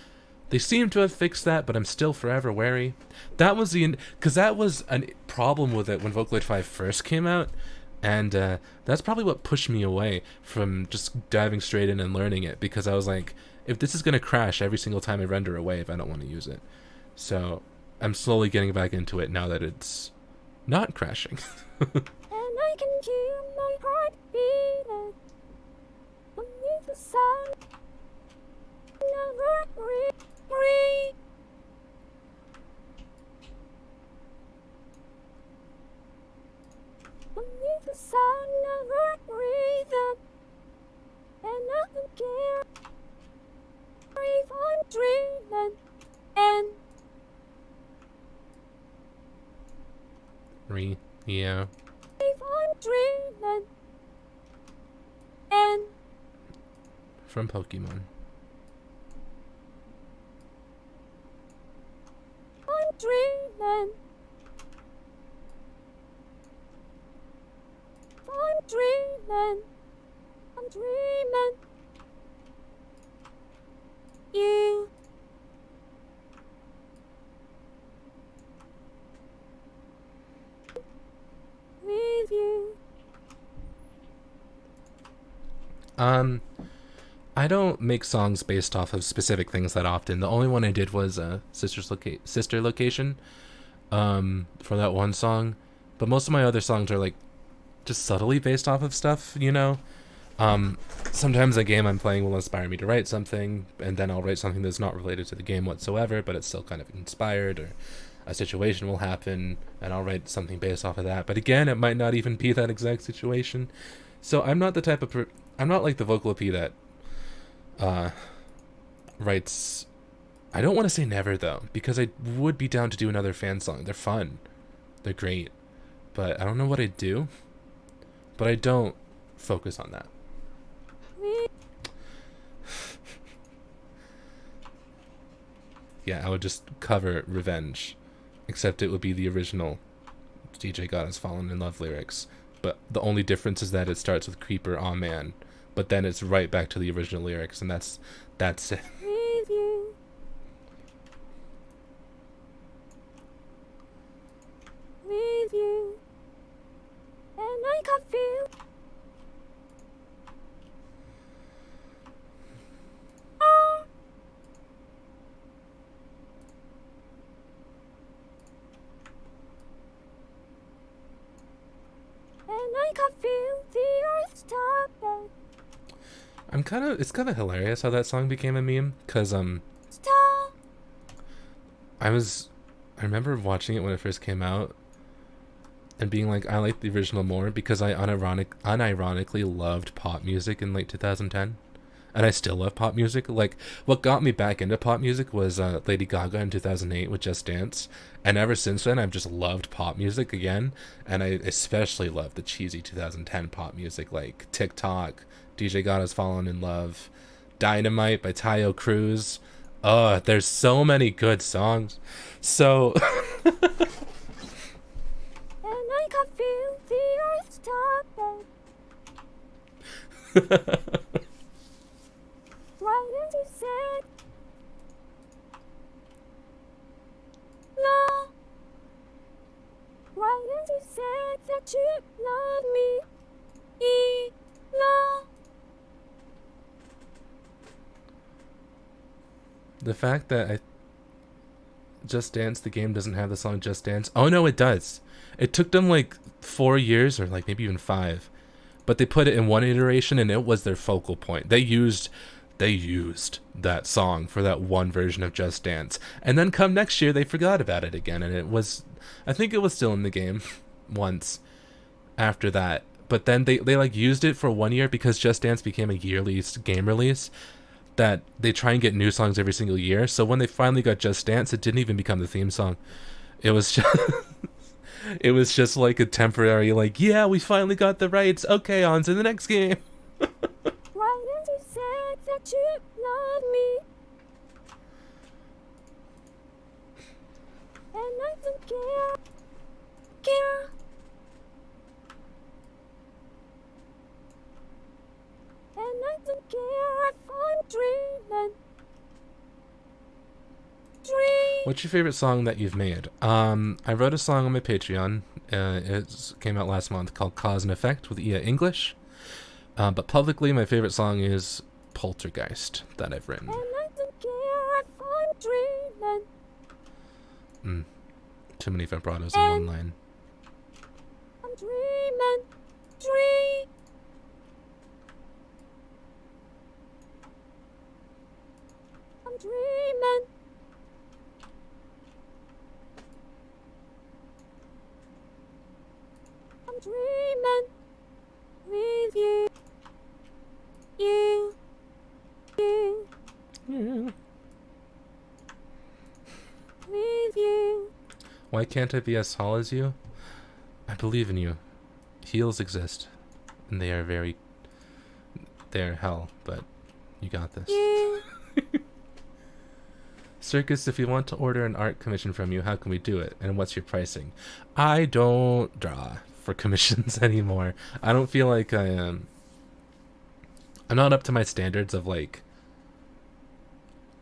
They seem to have fixed that, but I'm still forever wary. That was because that was a problem with it when Vocaloid 5 first came out, and that's probably what pushed me away from just diving straight in and learning it, because I was like, if this is going to crash every single time I render a wave, I don't want to use it. So I'm slowly getting back into it now that it's not crashing. And I can hear my heart beating. Beneath the sun, never breathe. Beneath the sun, never breathing. And nothing can breathe on dreaming. And Yeah. breathe on dreaming. And From Pokemon. I'm dreaming. I'm dreaming. I'm dreaming. You. With you. I don't make songs based off of specific things that often. The only one I did was Sister Location, for that one song. But most of my other songs are like just subtly based off of stuff, you know? Sometimes a game I'm playing will inspire me to write something, and then I'll write something that's not related to the game whatsoever, but it's still kind of inspired, or a situation will happen, and I'll write something based off of that. But again, it might not even be that exact situation. So I'm not the type of I'm not like the Vocaloid that writes. I don't want to say never though, because I would be down to do another fan song. They're fun, they're great, but I don't know what I'd do. But I don't focus on that. Yeah, I would just cover Revenge, except it would be the original DJ God Has Fallen in Love lyrics. But the only difference is that it starts with Creeper, Aw Man, but then it's right back to the original lyrics, and that's it. With you. With you. And I can feel. Ah. And I can feel the earth stopping. It's kind of hilarious how that song became a meme, cause Stop. I remember watching it when it first came out, and being like, I like the original more, because I unironically loved pop music in late 2010, and I still love pop music. Like, what got me back into pop music was Lady Gaga in 2008 with Just Dance, and ever since then I've just loved pop music again, and I especially love the cheesy 2010 pop music like TikTok, DJ God Has Fallen in Love, Dynamite by Tayo Cruz. There's so many good songs. So And I can feel the earth stopping. Right as you said. No. Right as you said that you love me. No. the fact that Just Dance, the game, doesn't have the song Just Dance. Oh no, it does. It took them like 4 years, or like maybe even 5, but they put it in one iteration, and it was their focal point. They used that song for that one version of Just Dance, and then come next year they forgot about it again, and it was, I think it was still in the game once after that, but then they like used it for 1 year because Just Dance became a yearly game release, that they try and get new songs every single year. So when they finally got Just Dance, it didn't even become the theme song. It was just it was just like a temporary, like, yeah, we finally got the rights, okay, on to the next game. Why did you say that you love me? And I don't care. And I don't care if I'm dreaming. What's your favorite song that you've made? I wrote a song on my Patreon. It came out last month, called Cause and Effect with Ia English. But publicly, my favorite song is Poltergeist that I've written. And I don't care if I'm dreaming. Too many vibratos in one line. I'm dreaming. I'm dreaming. I'm dreaming with you. You. Yeah. With you. Why can't I be as tall as you? I believe in you. Heels exist, and they're hell, but you got this. You. Circus, if we want to order an art commission from you, how can we do it? And what's your pricing? I don't draw for commissions anymore. I don't feel like I am. I'm not up to my standards of like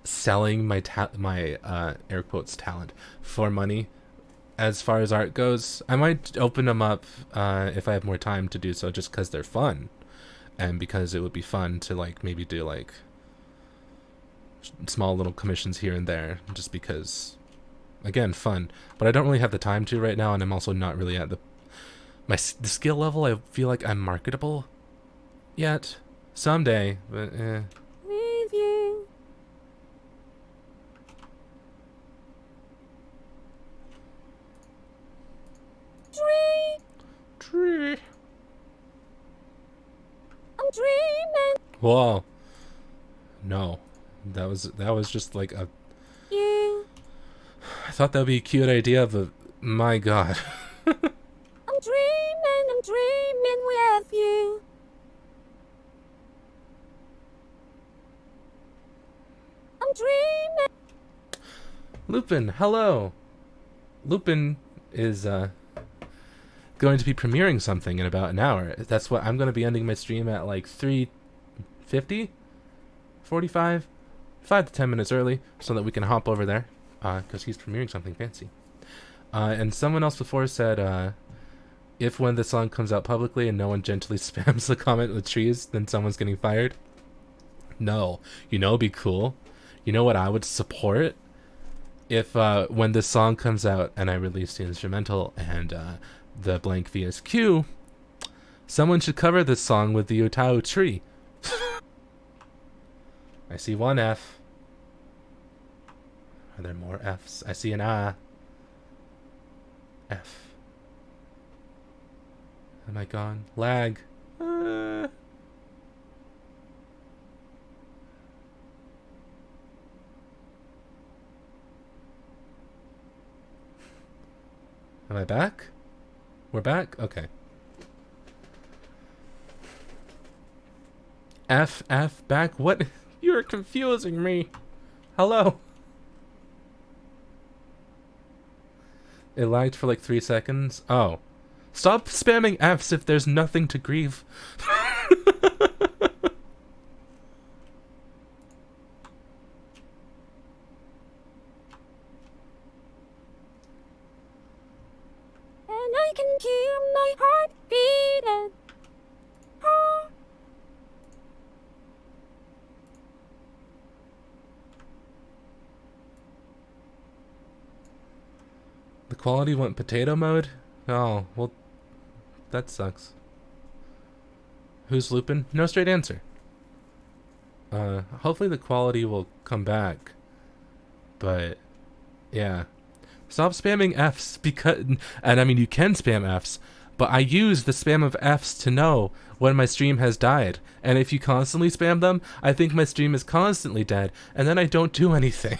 selling my air quotes talent for money. As far as art goes, I might open them up if I have more time to do so, just because they're fun, and because it would be fun to like maybe do like small little commissions here and there, just because, again, fun. But I don't really have the time to right now, and I'm also not really at the skill level. I feel like I'm marketable yet. Someday, but With you. Tree. I'm dreaming. Whoa. No. That was just like a. You. I thought that would be a cute idea, but my god. I'm dreaming with you. I'm dreaming. Lupin, hello. Lupin is going to be premiering something in about an hour. That's what I'm going to be ending my stream at, like 3:50, 45, 5 to 10 minutes early, so that we can hop over there, because he's premiering something fancy. And someone else before said, if when the song comes out publicly and no one gently spams the comment with trees, then someone's getting fired. No. You know, it'd be cool. You know what I would support? If when this song comes out and I release the instrumental and the blank VSQ, someone should cover this song with the Utau tree. I see one F. Are there more Fs? I see an A. F. Am I gone? Lag. Am I back? We're back? Okay. F back? What? You're confusing me. Hello? It lagged for like 3 seconds. Oh. Stop spamming Fs if there's nothing to grieve. And I can hear my heart beating. Oh. The quality went potato mode? Oh, well, that sucks. Who's looping? No straight answer. Hopefully the quality will come back. But, yeah. Stop spamming Fs because... And I mean, you can spam Fs, but I use the spam of Fs to know when my stream has died. And if you constantly spam them, I think my stream is constantly dead, and then I don't do anything.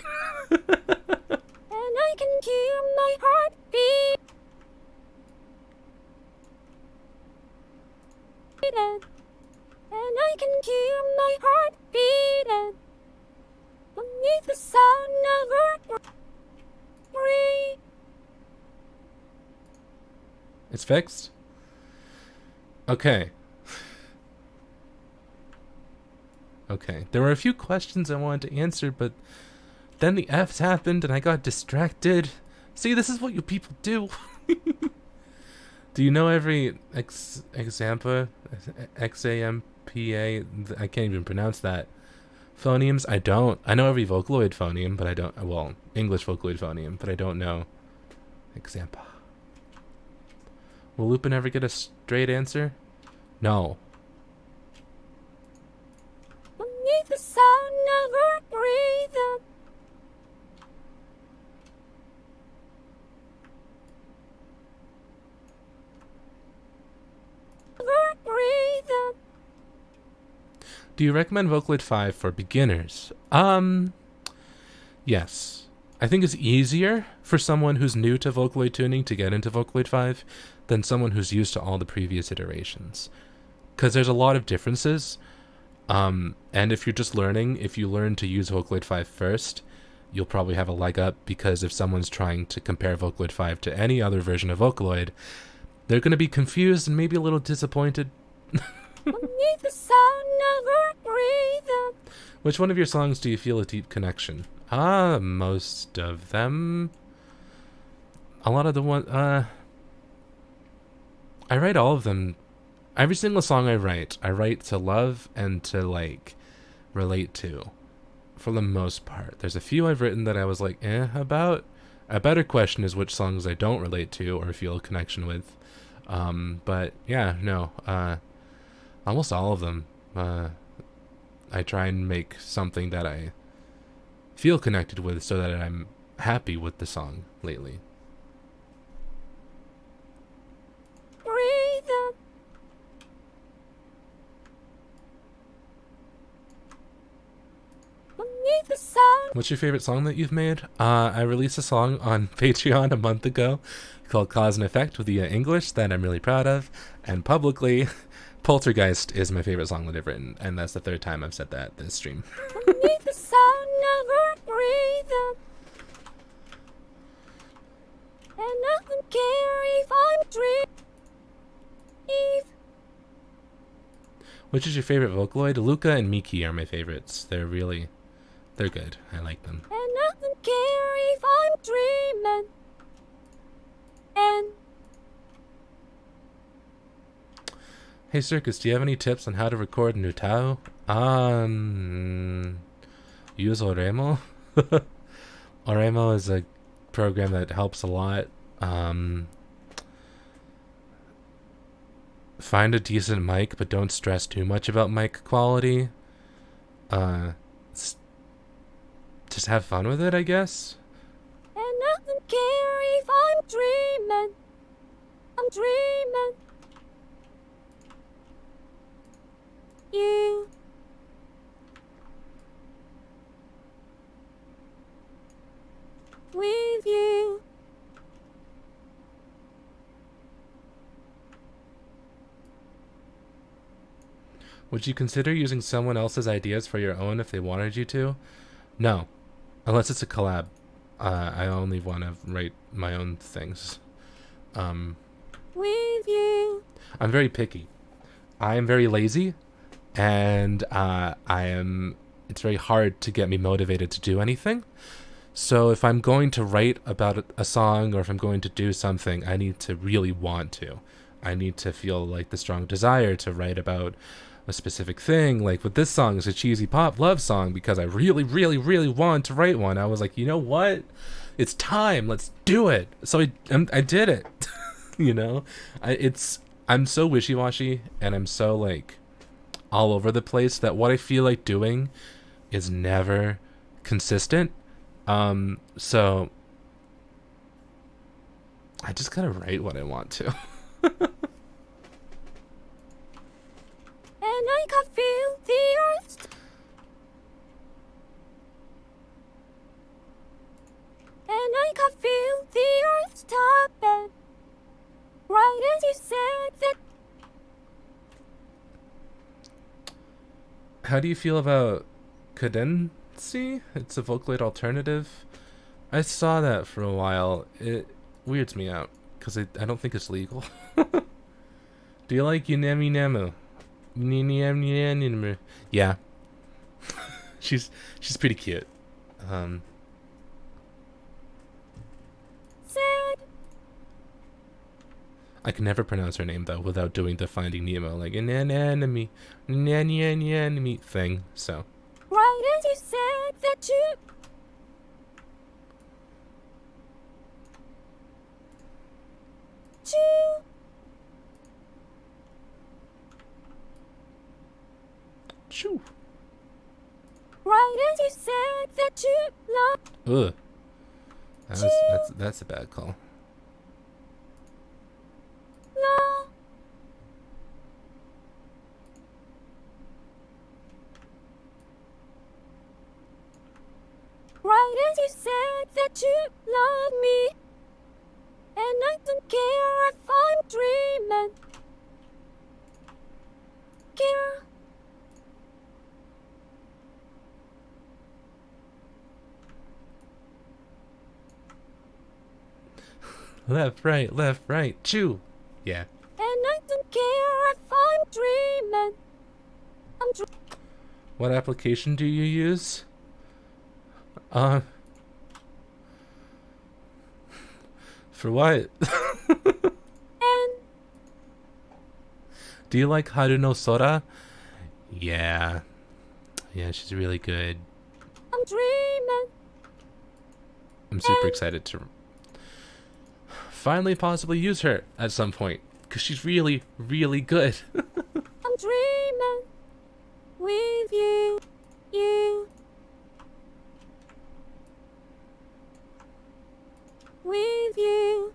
And I can hear my heartbeat. And I can hear my heart beating beneath the sound of her breathe. It's fixed? Okay. Okay. There were a few questions I wanted to answer, but then the Fs happened and I got distracted. See, this is what you people do. Do you know every exampa, XAMPA, I can't even pronounce that, phonemes? I don't. I know every Vocaloid phoneme, but I don't, well, English Vocaloid phoneme, but I don't know exampa. Will Lupin ever get a straight answer? No. Beneath the sound of her breathing. Do you recommend Vocaloid 5 for beginners? Yes. I think it's easier for someone who's new to Vocaloid tuning to get into Vocaloid 5 than someone who's used to all the previous iterations. Because there's a lot of differences. And if you're just learning, if you learn to use Vocaloid 5 first, you'll probably have a leg up, because if someone's trying to compare Vocaloid 5 to any other version of Vocaloid, they're going to be confused and maybe a little disappointed. Beneath the sound of her breathing. Which one of your songs do you feel a deep connection? Most of them. A lot of the one, I write all of them. Every single song I write to love and to, like, relate to, for the most part. There's a few I've written that I was like, about. A better question is which songs I don't relate to or feel a connection with. But, yeah, no, almost all of them. I try and make something that I feel connected with so that I'm happy with the song lately. Breathing. Beneath the sound. What's your favorite song that you've made? I released a song on Patreon a month ago called Cause and Effect with the English that I'm really proud of. And publicly, Poltergeist is my favorite song that I've written. And that's the third time I've said that this stream. Beneath the sound of her breathing. And I don't care if I'm dreaming. Which is your favorite Vocaloid? Luka and Miki are my favorites. They're good. I like them. And I don't care if I'm dreaming. And Hey Circus, do you have any tips on how to record Nutao? Use Oremo. Oremo is a program that helps a lot. Find a decent mic, but don't stress too much about mic quality. Just have fun with it, I guess. and I don't care if I'm dreaming. I'm dreaming. You. With you. Would you consider using someone else's ideas for your own if they wanted you to? No. Unless it's a collab. I only want to write my own things. With you. I'm very picky. I am very lazy, and it's very hard to get me motivated to do anything. So if I'm going to write about a song, or if I'm going to do something, I need to really want to. I need to feel like the strong desire to write about a specific thing. Like with this song, it's a cheesy pop love song because I really, really, really want to write one. I was like, you know what? It's time. Let's do it. So I did it. You know, I'm so wishy-washy and I'm so like all over the place that what I feel like doing is never consistent. So I just gotta write what I want to. And I can feel the earth. And I can feel the earth tapping. Right as you said that. How do you feel about cadency? It's a Vocaloid alternative. I saw that for a while. It weirds me out because I don't think it's legal. Do you like Yunemi Nemu? Yeah. she's pretty cute. Said. I can never pronounce her name though without doing the Finding Nemo like an enemy thing. So Right as you said that you. Choo. shoo. Right as you said that you love. Ugh. That's a bad call. No. Right as you said that you love me. And I don't care if I'm dreaming. Care. Left, right, chew. Yeah. And I don't care if I'm dreaming. What application do you use? For what? And Do you like Haruno Sora? Yeah. Yeah, she's really good. I'm dreaming. I'm super excited to finally possibly use her at some point because she's really, really good. I'm dreaming. With you. You. With you.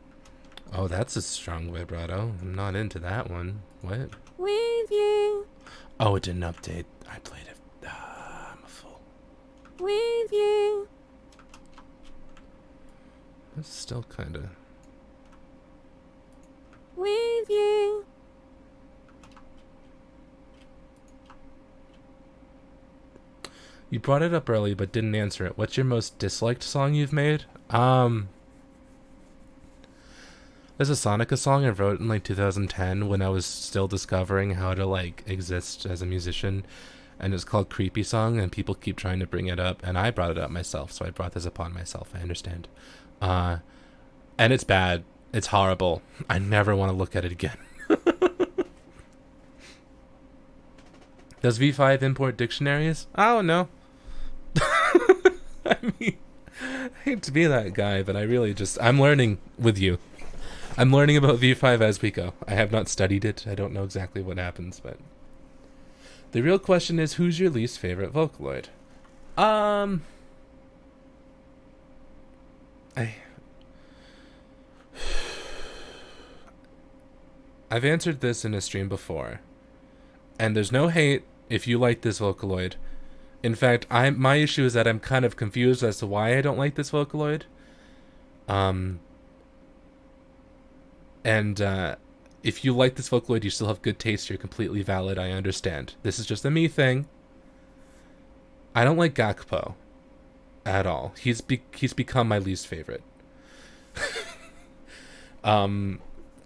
Oh, that's a strong vibrato. I'm not into that one. What? With you. Oh, it didn't update. I played it. I'm a fool. With you. It's still kind of... With you. You brought it up early but didn't answer it. What's your most disliked song you've made? There's a Sonica song I wrote in like 2010 when I was still discovering how to like exist as a musician, and it's called Creepy Song, and people keep trying to bring it up, and I brought it up myself, so I brought this upon myself. I understand. And it's bad. It's horrible. I never want to look at it again. Does V5 import dictionaries? I don't know. I mean, I hate to be that guy, but I really I'm learning with you. I'm learning about V5 as we go. I have not studied it. I don't know exactly what happens, but... The real question is, who's your least favorite Vocaloid? I've answered this in a stream before, and there's no hate if you like this Vocaloid. In fact, my issue is that I'm kind of confused as to why I don't like this Vocaloid. If you like this Vocaloid, you still have good taste, you're completely valid, I understand. This is just a me thing. I don't like Gakpo at all. He's become my least favorite.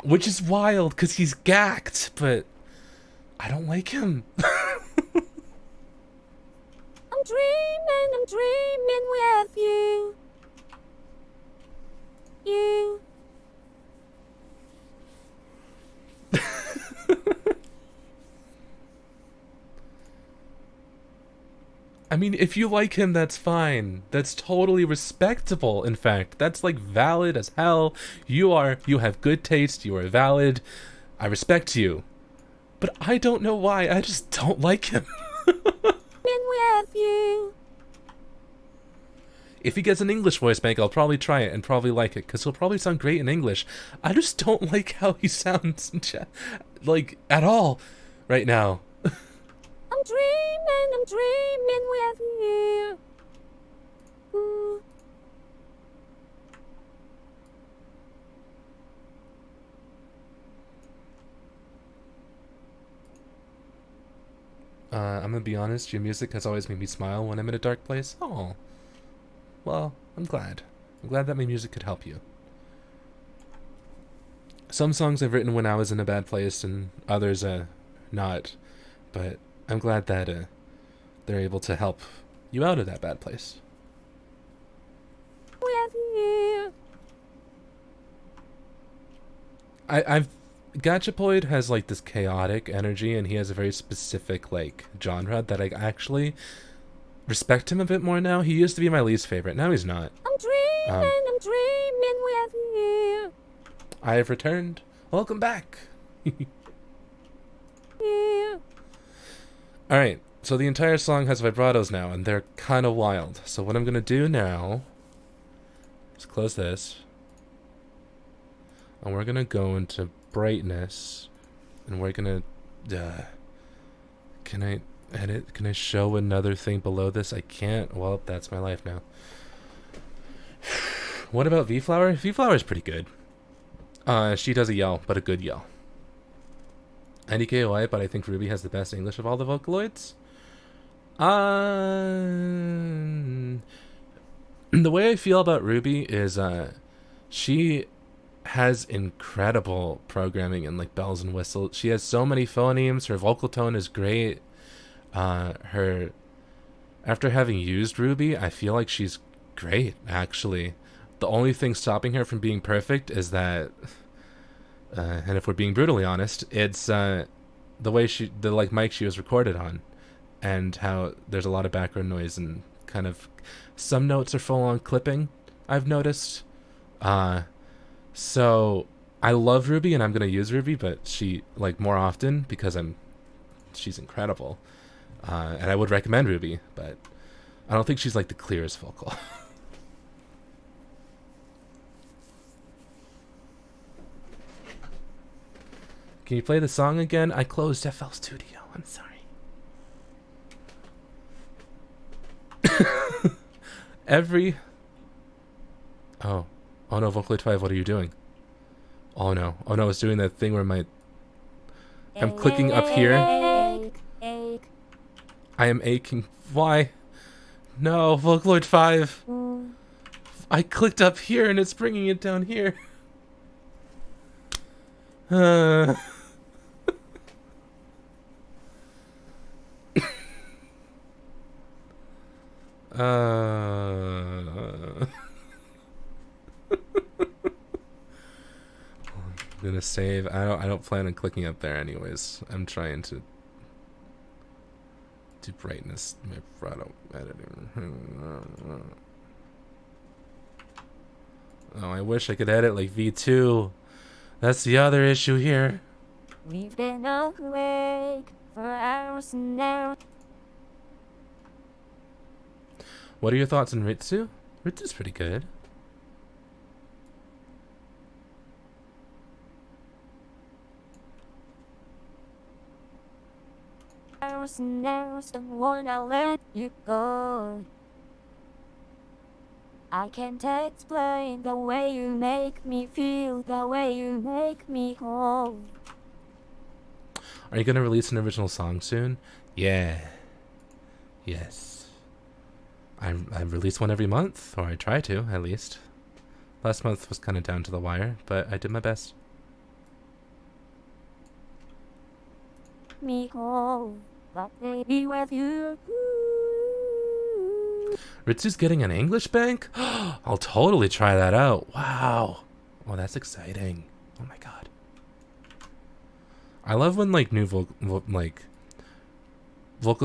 Which is wild, because he's gacked, but I don't like him. I'm dreaming with you. You. I mean, if you like him, that's fine. That's totally respectable, in fact. That's like valid as hell. You have good taste, you are valid. I respect you. But I don't know why, I just don't like him. Been with you. If he gets an English voice bank, I'll probably try it and probably like it, because he'll probably sound great in English. I just don't like how he sounds, like, at all right now. I'm dreaming with you. Ooh. I'm gonna be honest, your music has always made me smile when I'm in a dark place. Oh, well, I'm glad. I'm glad that my music could help you. Some songs I've written when I was in a bad place, and others, not. But I'm glad that, they're able to help you out of that bad place. With you. I've Gachapoid has like this chaotic energy, and he has a very specific like genre that I actually respect him a bit more now. He used to be my least favorite. Now he's not. I'm dreaming with you. I have returned. Welcome back. Yeah. Alright, so the entire song has vibratos now, and they're kind of wild. So what I'm going to do now is close this. And we're going to go into brightness. And we're going to... can I edit? Can I show another thing below this? I can't. Well, that's my life now. What about V-Flower? V-Flower is pretty good. She does a yell, but a good yell. NDKOI, but I think Ruby has the best English of all the Vocaloids. The way I feel about Ruby is she has incredible programming and like bells and whistles. She has so many phonemes. Her vocal tone is great. Her after having used Ruby, I feel like she's great actually. The only thing stopping her from being perfect is that and if we're being brutally honest, it's the way the like mic she was recorded on, and how there's a lot of background noise and kind of some notes are full on clipping. I've noticed. So I love Ruby and I'm gonna use Ruby, but she like more often because she's incredible, and I would recommend Ruby, but I don't think she's like the clearest vocal. Can you play the song again? I closed FL Studio. I'm sorry. Oh no, Vocaloid 5, what are you doing? Oh no, it's doing that thing where I'm clicking up here. Ache. I am aching. Why? No, Vocaloid 5. I clicked up here and it's bringing it down here. I'm gonna save. I don't plan on clicking up there anyways. I'm trying to do brightness vibrato editing. Oh, I wish I could edit like V2. That's the other issue here. We've been awake for hours now. What are your thoughts on Ritsu? Ritsu's pretty good. Hours and hours, don't wanna let you go. I can't explain the way you make me feel, the way you make me whole. Are you gonna release an original song soon? Yeah. Yes. I release one every month, or I try to, at least. Last month was kind of down to the wire, but I did my best. Me whole, but baby with you. Ritsu's getting an English bank? I'll totally try that out. Wow. Oh, that's exciting. Oh my god. I love when like new vocal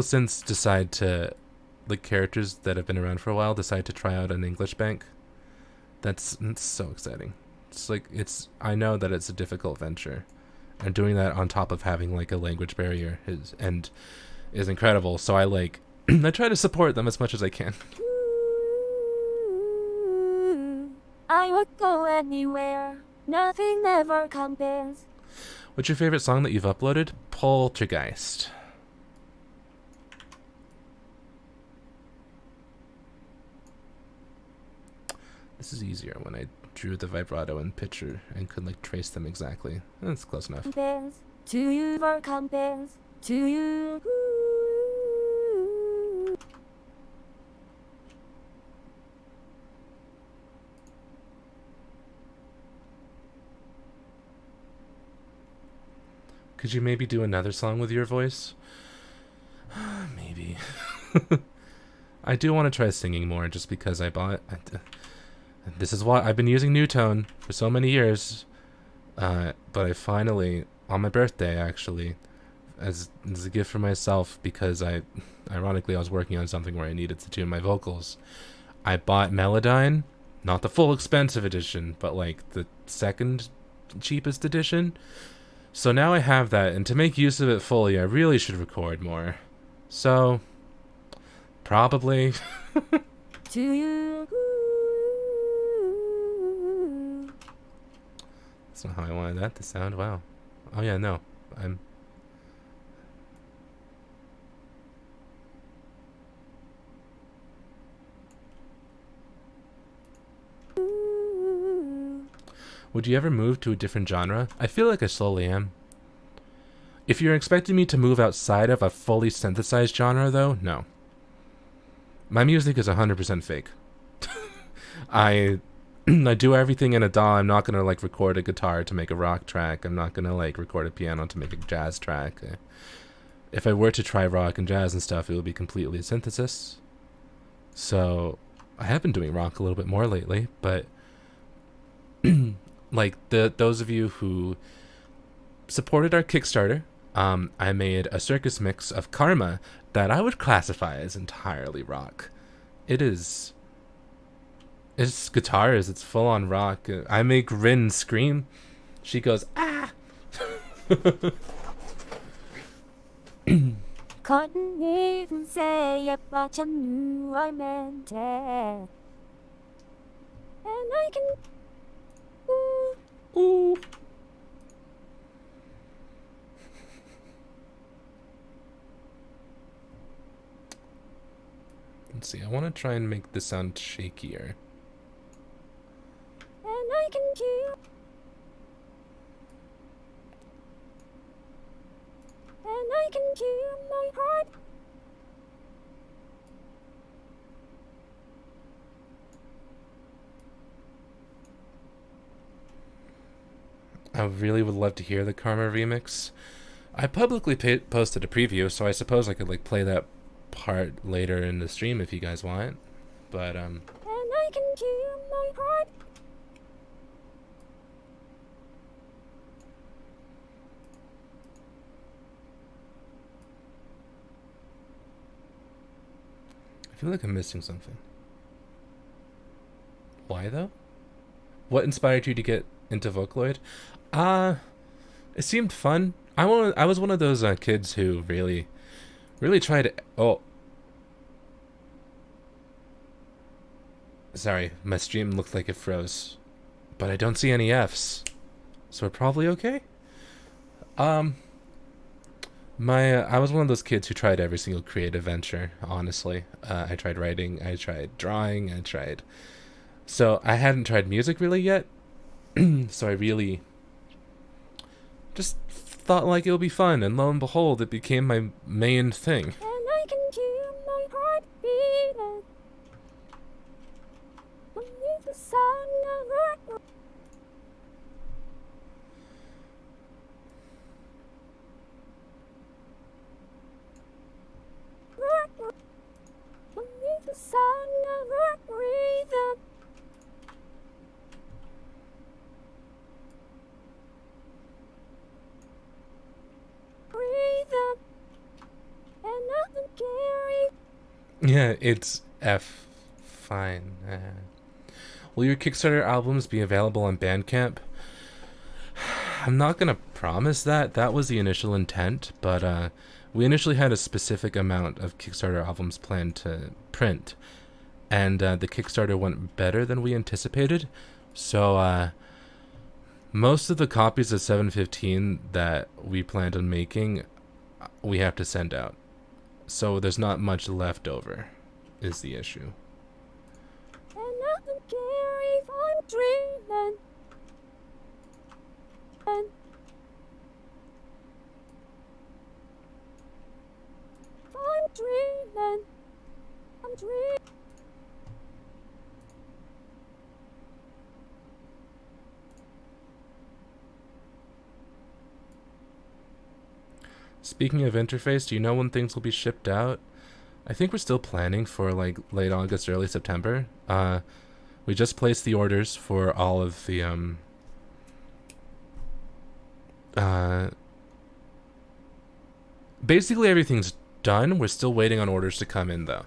synths decide to like characters that have been around for a while decide to try out an English bank. That's so exciting. It's like I know that it's a difficult venture, and doing that on top of having like a language barrier is incredible. So I like I try to support them as much as I can. I would go anywhere. Nothing ever compares. What's your favorite song that you've uploaded? Poltergeist. This is easier when I drew the vibrato and pitcher and could like trace them exactly. That's close enough. Compares to you, or compares to you. Could you maybe do another song with your voice? Maybe. I do want to try singing more just because this is why I've been using New Tone for so many years. But I finally, on my birthday actually, as a gift for myself, because ironically I was working on something where I needed to tune my vocals, I bought Melodyne, not the full expensive edition, but like the second cheapest edition. So now I have that, and to make use of it fully, I really should record more. So, probably. To you. That's not how I wanted that to sound. Wow. Oh yeah, no. Would you ever move to a different genre? I feel like I slowly am. If you're expecting me to move outside of a fully synthesized genre, though, no. My music is 100% fake. I do everything in a DAW. I'm not gonna like record a guitar to make a rock track. I'm not gonna like record a piano to make a jazz track. If I were to try rock and jazz and stuff, it would be completely synthesis. So I have been doing rock a little bit more lately, but like those of you who supported our Kickstarter, I made a circus mix of Karma that I would classify as entirely rock. It's guitars, it's full on rock. I make Rin scream. She goes, ah! Couldn't even say it, but you knew I meant it. And I can. Ooh. Let's see, I want to try and make this sound shakier. And I can keep. And I can keep my heart. I really would love to hear the Karma remix. I publicly posted a preview, so I suppose I could like play that part later in the stream if you guys want. But And I can keep my heart. I feel like I'm missing something. Why though? What inspired you to get into Vocaloid? It seemed fun. I was one of those kids who really tried to... Oh. Sorry, my stream looked like it froze. But I don't see any Fs. So we're probably okay? I was one of those kids who tried every single creative venture, honestly. I tried writing, I tried drawing, I tried... So I hadn't tried music really yet. So I really just thought like it would be fun, and lo and behold, it became my main thing. And I can keep my heart beating. Beneath the sound of her. Beneath the sound of her breathing. Breathing. And nothing carry. Yeah, it's F. Fine. Will your Kickstarter albums be available on Bandcamp? I'm not gonna promise that. That was the initial intent, but we initially had a specific amount of Kickstarter albums planned to print, and the Kickstarter went better than we anticipated. So most of the copies of 715 that we planned on making, we have to send out. So there's not much left over, is the issue. And I don't care if I'm dreaming. And I'm dreaming. I'm dreaming. Speaking of interface, do you know when things will be shipped out? I think we're still planning for like late August, early September. We just placed the orders for all of the basically everything's done. We're still waiting on orders to come in though.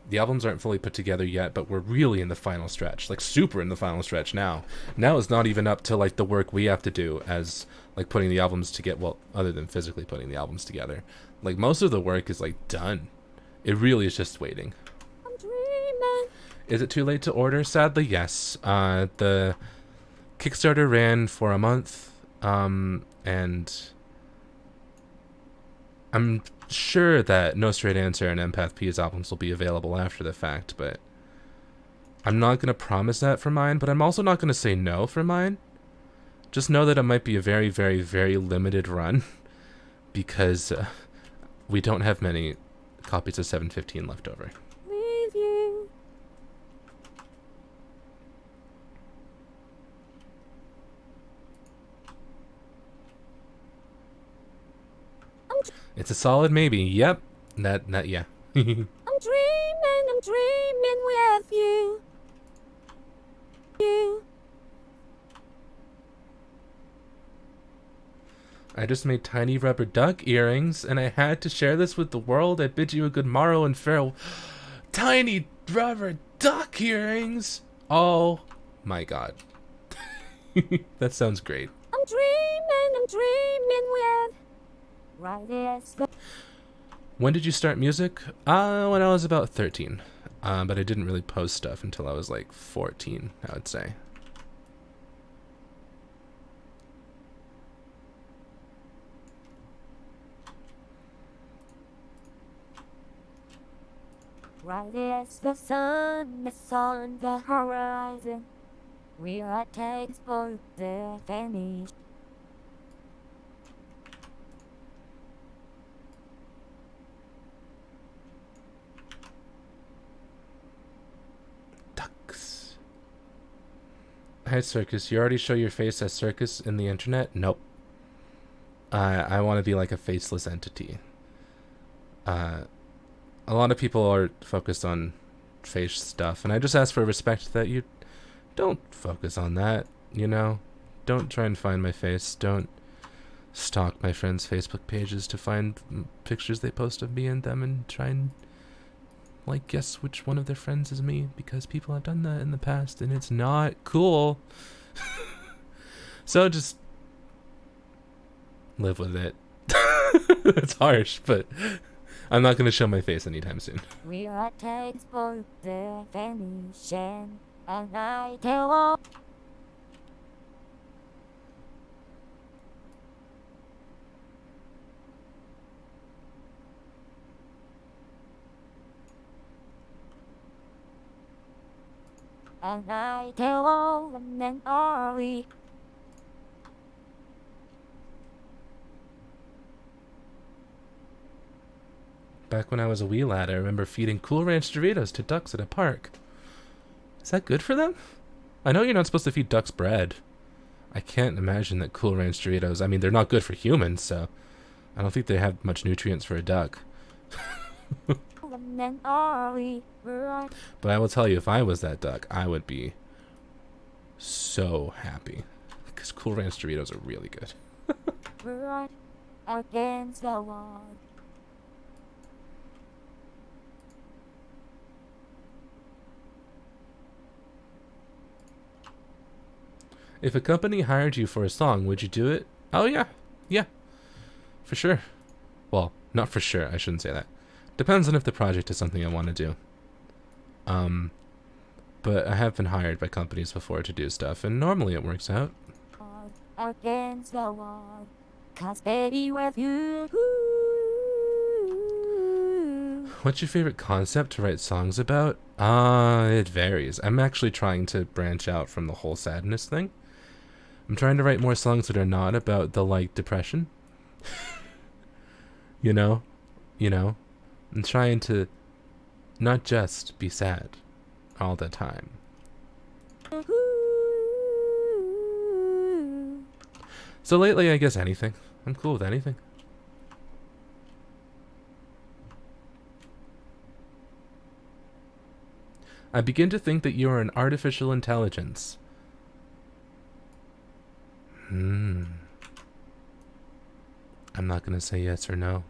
The albums aren't fully put together yet, but we're really in the final stretch, like super in the final stretch now. Now it's not even up to like the work we have to do as like putting the albums together. Well, other than physically putting the albums together, like most of the work is like done. It really is just waiting. I'm dreaming. Is it too late to order? Sadly, yes. The Kickstarter ran for a month, and I'm sure that No Straight Answer and Empath P's albums will be available after the fact, but I'm not going to promise that for mine, but I'm also not going to say no for mine. Just know that it might be a very, very, very limited run because we don't have many copies of 715 left over. With you. It's a solid maybe. Yep. That yeah. I'm dreaming with you. You. I just made tiny rubber duck earrings, and I had to share this with the world. I bid you a good morrow and farewell. Tiny rubber duck earrings! Oh my god. That sounds great. I'm dreaming with. Right as the When did you start music? When I was about 13. But I didn't really post stuff until I was like 14, I would say. right as the sun is on the horizon. We are takes for the finish. Ducks. Hi, Circus. You already show your face as Circus in the internet? Nope. I want to be like a faceless entity. A lot of people are focused on face stuff, and I just ask for respect that you don't focus on that, you know? Don't try and find my face. Don't stalk my friends' Facebook pages to find pictures they post of me and them and try and, like, guess which one of their friends is me, because people have done that in the past, and it's not cool. So just live with it. It's harsh, but I'm not going to show my face anytime soon. We are takes for the finish, and I tell all. And I tell all the men are we. Back when I was a wee lad, I remember feeding Cool Ranch Doritos to ducks at a park. Is that good for them? I know you're not supposed to feed ducks bread. I can't imagine that Cool Ranch Doritos, I mean, they're not good for humans, so I don't think they have much nutrients for a duck. The men are we. Right. But I will tell you, if I was that duck, I would be so happy. Because Cool Ranch Doritos are really good. Right against the wall. If a company hired you for a song, would you do it? Oh yeah. Yeah, for sure. Well, not for sure, I shouldn't say that. Depends on if the project is something I want to do. But I have been hired by companies before to do stuff, and normally it works out. Against the wall, 'cause baby with you. What's your favorite concept to write songs about? It varies. I'm actually trying to branch out from the whole sadness thing. I'm trying to write more songs that are not about the, like, depression. you know? I'm trying to not just be sad all the time. So lately, I guess anything. I'm cool with anything. I begin to think that you are an artificial intelligence. I'm not gonna say yes or no.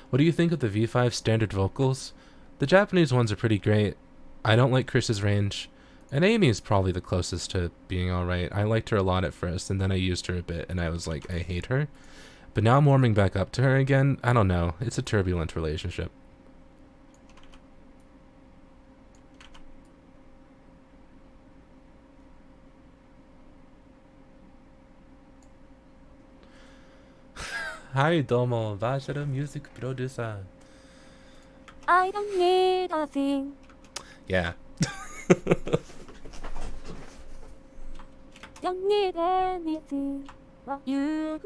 What do you think of the V5 standard vocals? The Japanese ones are pretty great. I don't like Chris's range. And Amy is probably the closest to being alright. I liked her a lot at first, and then I used her a bit, and I was like, I hate her. But now I'm warming back up to her again. I don't know. It's a turbulent relationship. Hi, domo. Vashara music producer. I don't need a thing. Yeah. Don't need anything but you.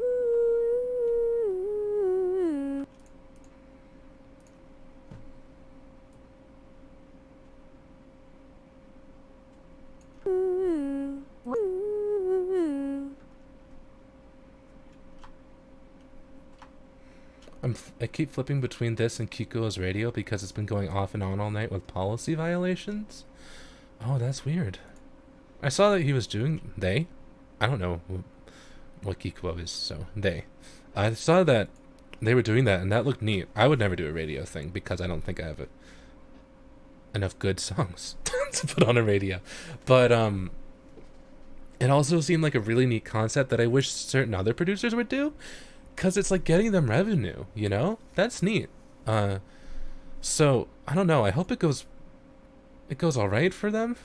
I keep flipping between this and Kiko's radio because it's been going off and on all night with policy violations. Oh, that's weird. I saw that he was doing... They? I don't know what Kiko is, so they. I saw that they were doing that, and that looked neat. I would never do a radio thing because I don't think I have enough good songs to put on a radio. But it also seemed like a really neat concept that I wish certain other producers would do. Because it's like getting them revenue, you know? That's neat. So, I don't know. I hope it goes alright for them.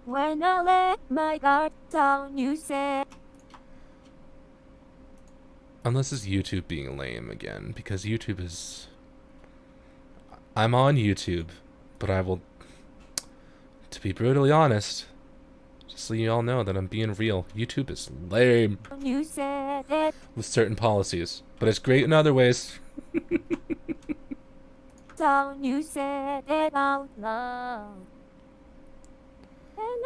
When I let my guard down, you said. Unless it's YouTube being lame again. Because YouTube is... I'm on YouTube. But I will... To be brutally honest... Just so you all know that I'm being real. YouTube is lame. You said it. With certain policies. But it's great in other ways. Down, you said it out loud. And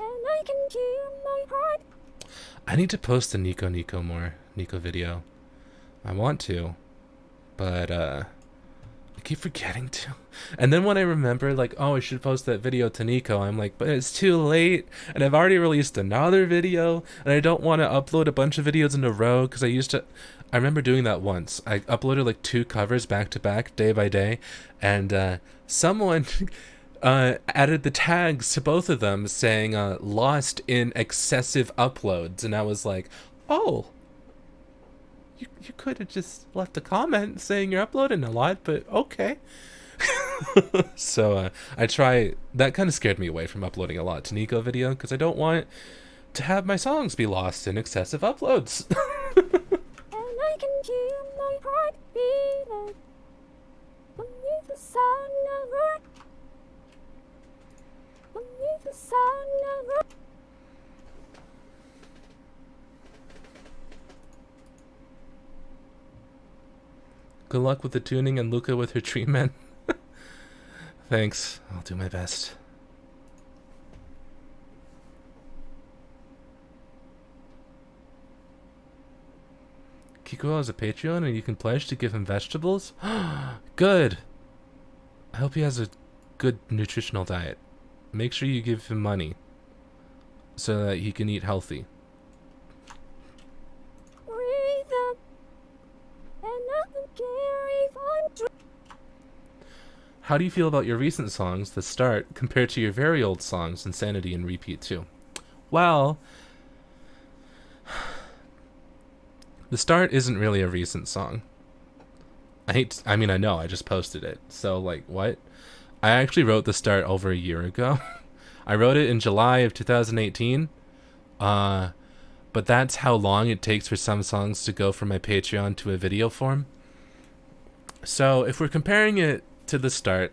I can hear my heart. I need to post the Nico video. I want to, but I keep forgetting to. And then when I remember, like, oh, I should post that video to Nico, I'm like, but it's too late, and I've already released another video, and I don't want to upload a bunch of videos in a row, because I remember doing that once. I uploaded like 2 covers back to back, day by day, and someone added the tags to both of them saying lost in excessive uploads, and I was like, oh, you could have just left a comment saying you're uploading a lot, but okay. So I try. That kind of scared me away from uploading a lot to Nico video, because I don't want to have my songs be lost in excessive uploads. And I can hear my heart beating beneath the sound of it. Beneath the sound of it. Good luck with the tuning and Luka with her treatment. Thanks. I'll do my best. Kiko has a Patreon and you can pledge to give him vegetables? Good. I hope he has a good nutritional diet. Make sure you give him money so that he can eat healthy. Breathe in, and I don't care if I'm dreaming. How do you feel about your recent songs, The Start, compared to your very old songs, Insanity and Repeat 2? Well, The Start isn't really a recent song. I know, I just posted it. So, like, what? I actually wrote The Start over a year ago. I wrote it in July of 2018. But that's how long it takes for some songs to go from my Patreon to a video form. So, if we're comparing it to The Start,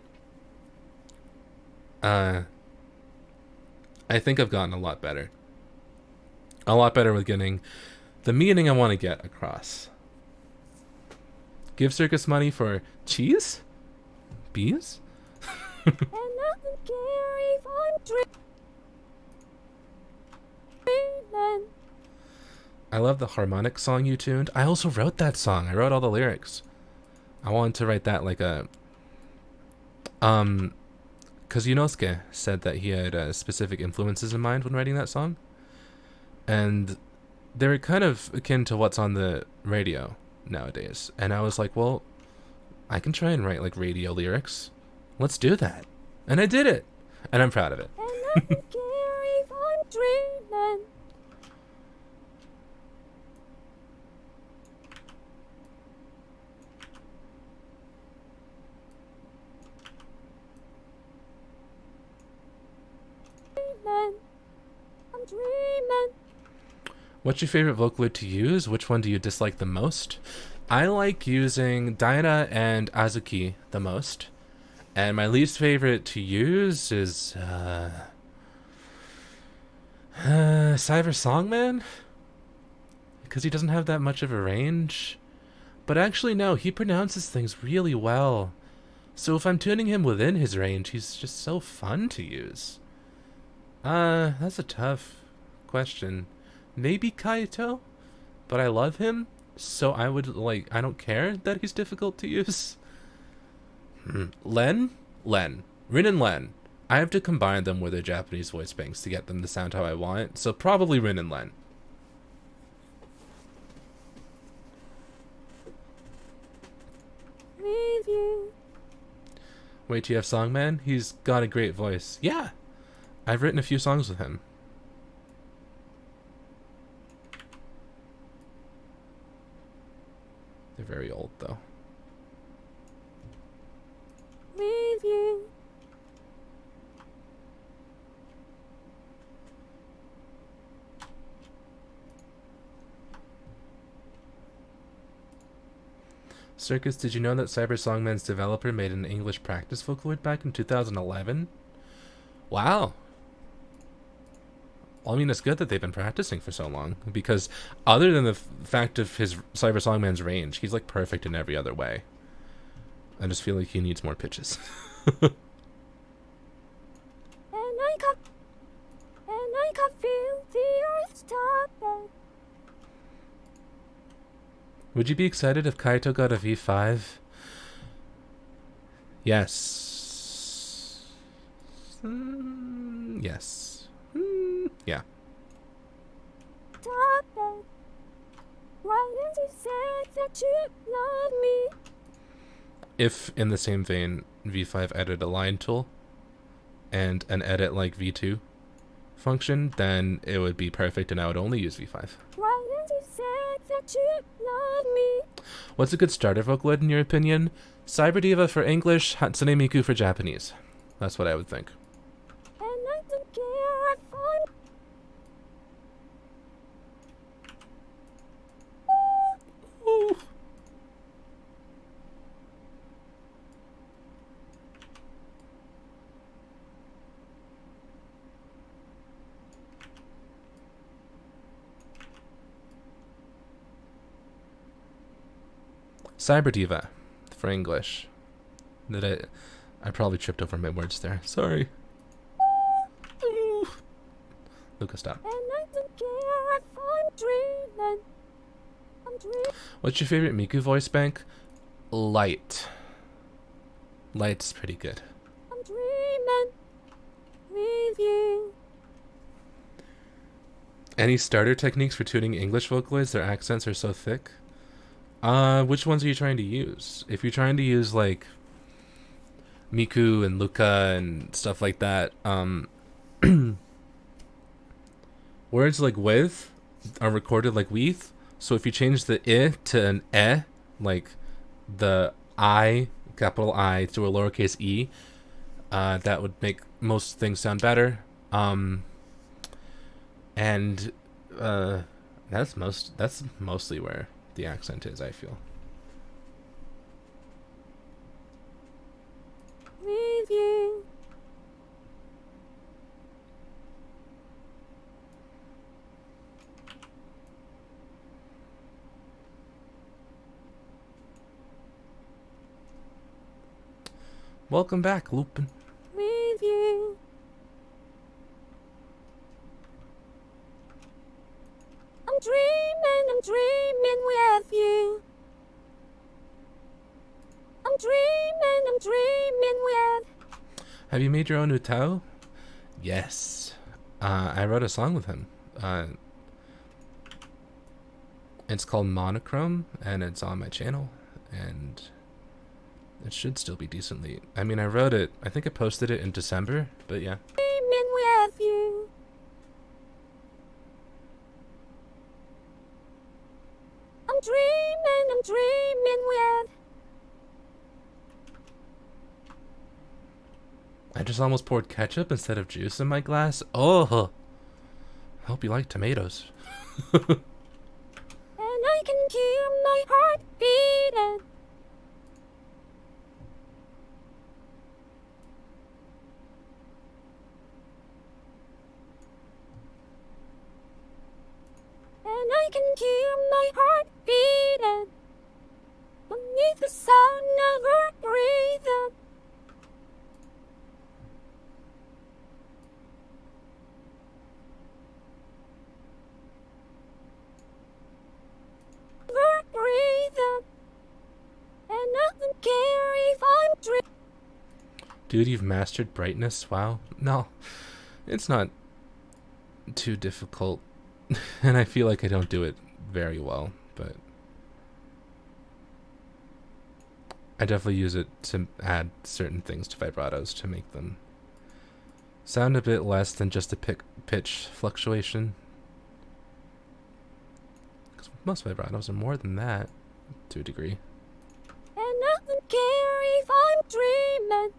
I think I've gotten a lot better. A lot better with getting the meaning I want to get across. Give Circus money for cheese? Bees? And I don't care if I'm dreaming. I love the harmonic song you tuned. I also wrote that song. I wrote all the lyrics. I wanted to write that like a... Because Yunosuke said that he had specific influences in mind when writing that song. And they were kind of akin to what's on the radio nowadays. And I was like, well, I can try and write like radio lyrics. Let's do that. And I did it. And I'm proud of it. And I don't care if I'm dreaming. I'm dreaming. What's your favorite Vocaloid to use? Which one do you dislike the most? I like using Diana and Azuki the most. And my least favorite to use is Cyber Songman? Because he doesn't have that much of a range. But actually no, he pronounces things really well. So if I'm tuning him within his range, he's just so fun to use. That's a tough question. Maybe Kaito? But I love him, so I don't care that he's difficult to use. Len? Ren and Len. I have to combine them with their Japanese voice banks to get them to sound how I want, so probably Ren and Len. With you. Wait till you have Songman? He's got a great voice. Yeah! I've written a few songs with him. They're very old, though. With you. Circus, did you know that Cyber Songman's developer made an English practice Vocaloid back in 2011? Wow. Well, I mean, it's good that they've been practicing for so long, because other than the fact of his Cyber Songman's range, he's like perfect in every other way. I just feel like he needs more pitches. And I can feel the earth stopping. Would you be excited if Kaito got a V5? Yes. Yes. Yeah. Stopping. Right as you said that you love me. If, in the same vein, V5 added a line tool and an edit like V2 function, then it would be perfect and I would only use V5. Right as you said that you love me. What's a good starter Vocaloid in your opinion? Cyber Diva for English, Hatsune Miku for Japanese. That's what I would think. And I don't care if I'm... Cyber Diva for English. I probably tripped over my words there. Sorry. Luka, stop. And I don't care if I'm dreaming. I'm dreaming. What's your favorite Miku voice bank? Light. Light's pretty good. I'm dreaming with you. Any starter techniques for tuning English Vocaloids? Their accents are so thick. Which ones are you trying to use? If you're trying to use like Miku and Luka and stuff like that, words like with are recorded like with. So if you change the I to an e, like the I, capital I, to a lowercase e, that would make most things sound better. And that's mostly where the accent is, I feel. With you. Welcome back, Lupin. With you. I'm dreaming with you. I'm dreaming with. Have you made your own Utao? Yes. I wrote a song with him. It's called Monochrome, and it's on my channel, and it should still be decently. I mean, I wrote it. I think I posted it in December, but yeah. Dreaming with you. I'm dreaming with. I just almost poured ketchup instead of juice in my glass. Oh, I hope you like tomatoes. And I can hear my heart beating. And I can hear my heart beating beneath the sound of her breathing. Her breathing. And I don't care if I'm dreaming. Dude, you've mastered brightness? Wow. No, it's not too difficult. And I feel like I don't do it very well, but I definitely use it to add certain things to vibratos to make them sound a bit less than just a pitch fluctuation. Because most vibratos are more than that, to a degree. And I don't care if I'm dreaming.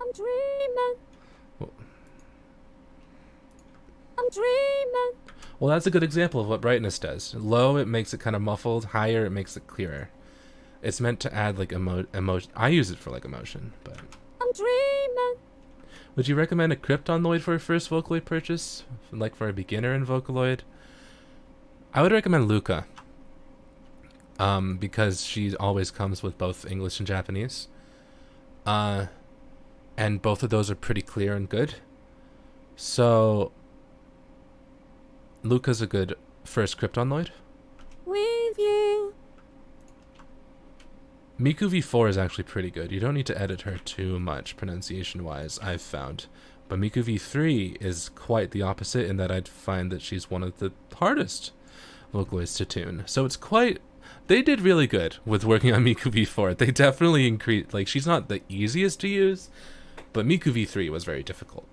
I'm dreaming. Well, I'm dreaming. well, that's a good example of what brightness does. Low, it makes it kind of muffled. Higher, it makes it clearer. It's meant to add like emotion. I use it for like emotion, but. I'm dreaming. Would you recommend a Kryptonloid for a first Vocaloid purchase? Like for a beginner in Vocaloid? I would recommend Luka. Because she always comes with both English and Japanese. And both of those are pretty clear and good. So Luka's a good first Kryptonloid. With you. Miku V4 is actually pretty good. You don't need to edit her too much pronunciation-wise, I've found. But Miku V3 is quite the opposite in that I'd find that she's one of the hardest Vocaloids to tune. So it's quite... They did really good with working on Miku V4. They definitely increased... Like, she's not the easiest to use, but Miku V3 was very difficult.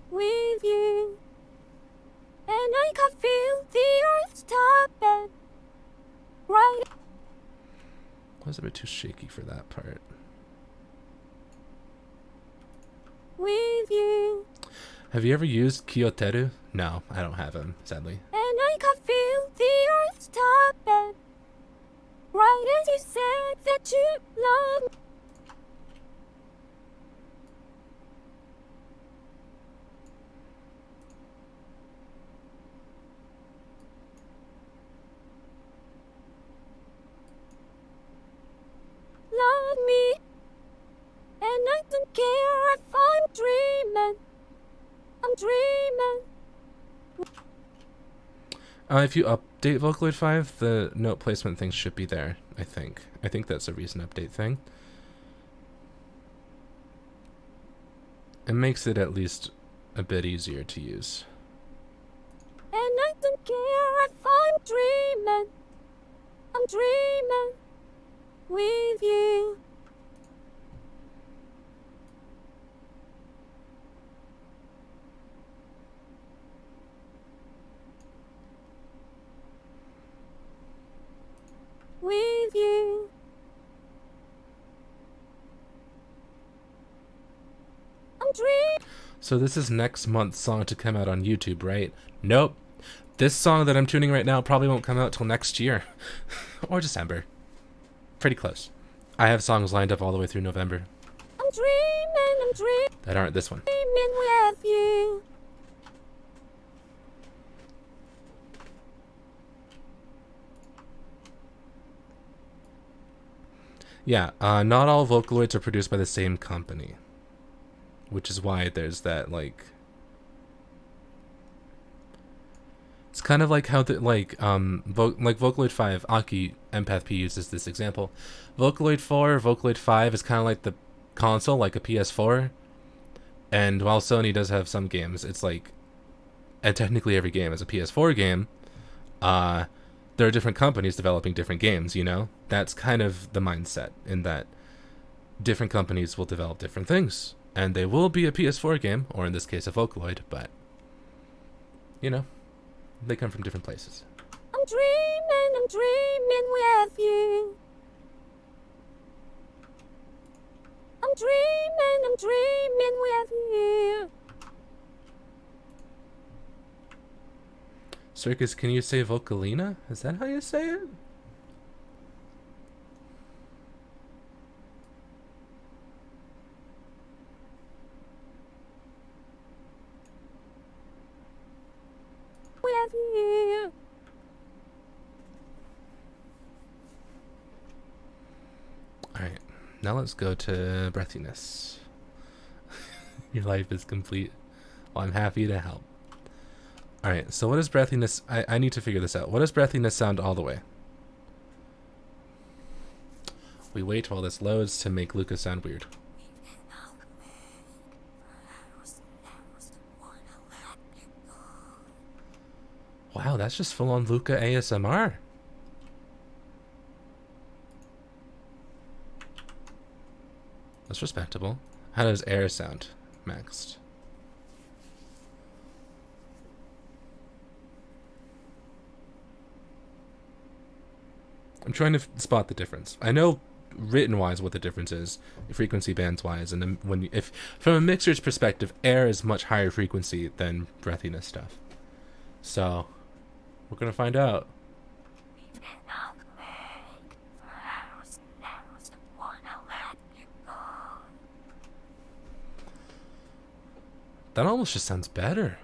With you. And I can feel the earth stopping. Right. I was a bit too shaky for that part. With you. Have you ever used Kyoteru? No, I don't have him, sadly. And I can feel the earth stopping. Right as you said that you love me. Love me. And I don't care if I'm dreaming. I'm dreaming. If you update Vocaloid 5, the note placement things should be there, I think. I think that's a recent update thing. It makes it at least a bit easier to use. And I don't care if I'm dreaming with you. With you. I'm dreaming. So this is next month's song to come out on YouTube, right? Nope. This song that I'm tuning right now probably won't come out till next year. Or December. Pretty close. I have songs lined up all the way through November I'm dreaming that aren't this one. with you. Yeah, not all Vocaloids are produced by the same company. Which is why there's that, like... It's kind of like how, like Vocaloid 5, Aki Empath P uses this example. Vocaloid 4, Vocaloid 5 is kind of like the console, like a PS4. And while Sony does have some games, it's like... And technically every game is a PS4 game. There are different companies developing different games, you know? That's kind of the mindset, in that different companies will develop different things. And they will be a PS4 game, or in this case a Vocaloid, but, you know, they come from different places. I'm dreaming with you. I'm dreaming with you. Circus, can you say Vocalina? Is that how you say it? With you. Alright, now let's go to breathiness. Your life is complete. Well, I'm happy to help. Alright, so what does breathiness... I need to figure this out. What does breathiness sound all the way? We wait while this loads to make Luka sound weird. Wow, that's just full-on Luka ASMR. That's respectable. How does air sound maxed? I'm trying to spot the difference. I know written-wise what the difference is, frequency bands-wise, and then if from a mixer's perspective, air is much higher frequency than breathiness stuff. So, we're gonna find out. That almost just sounds better,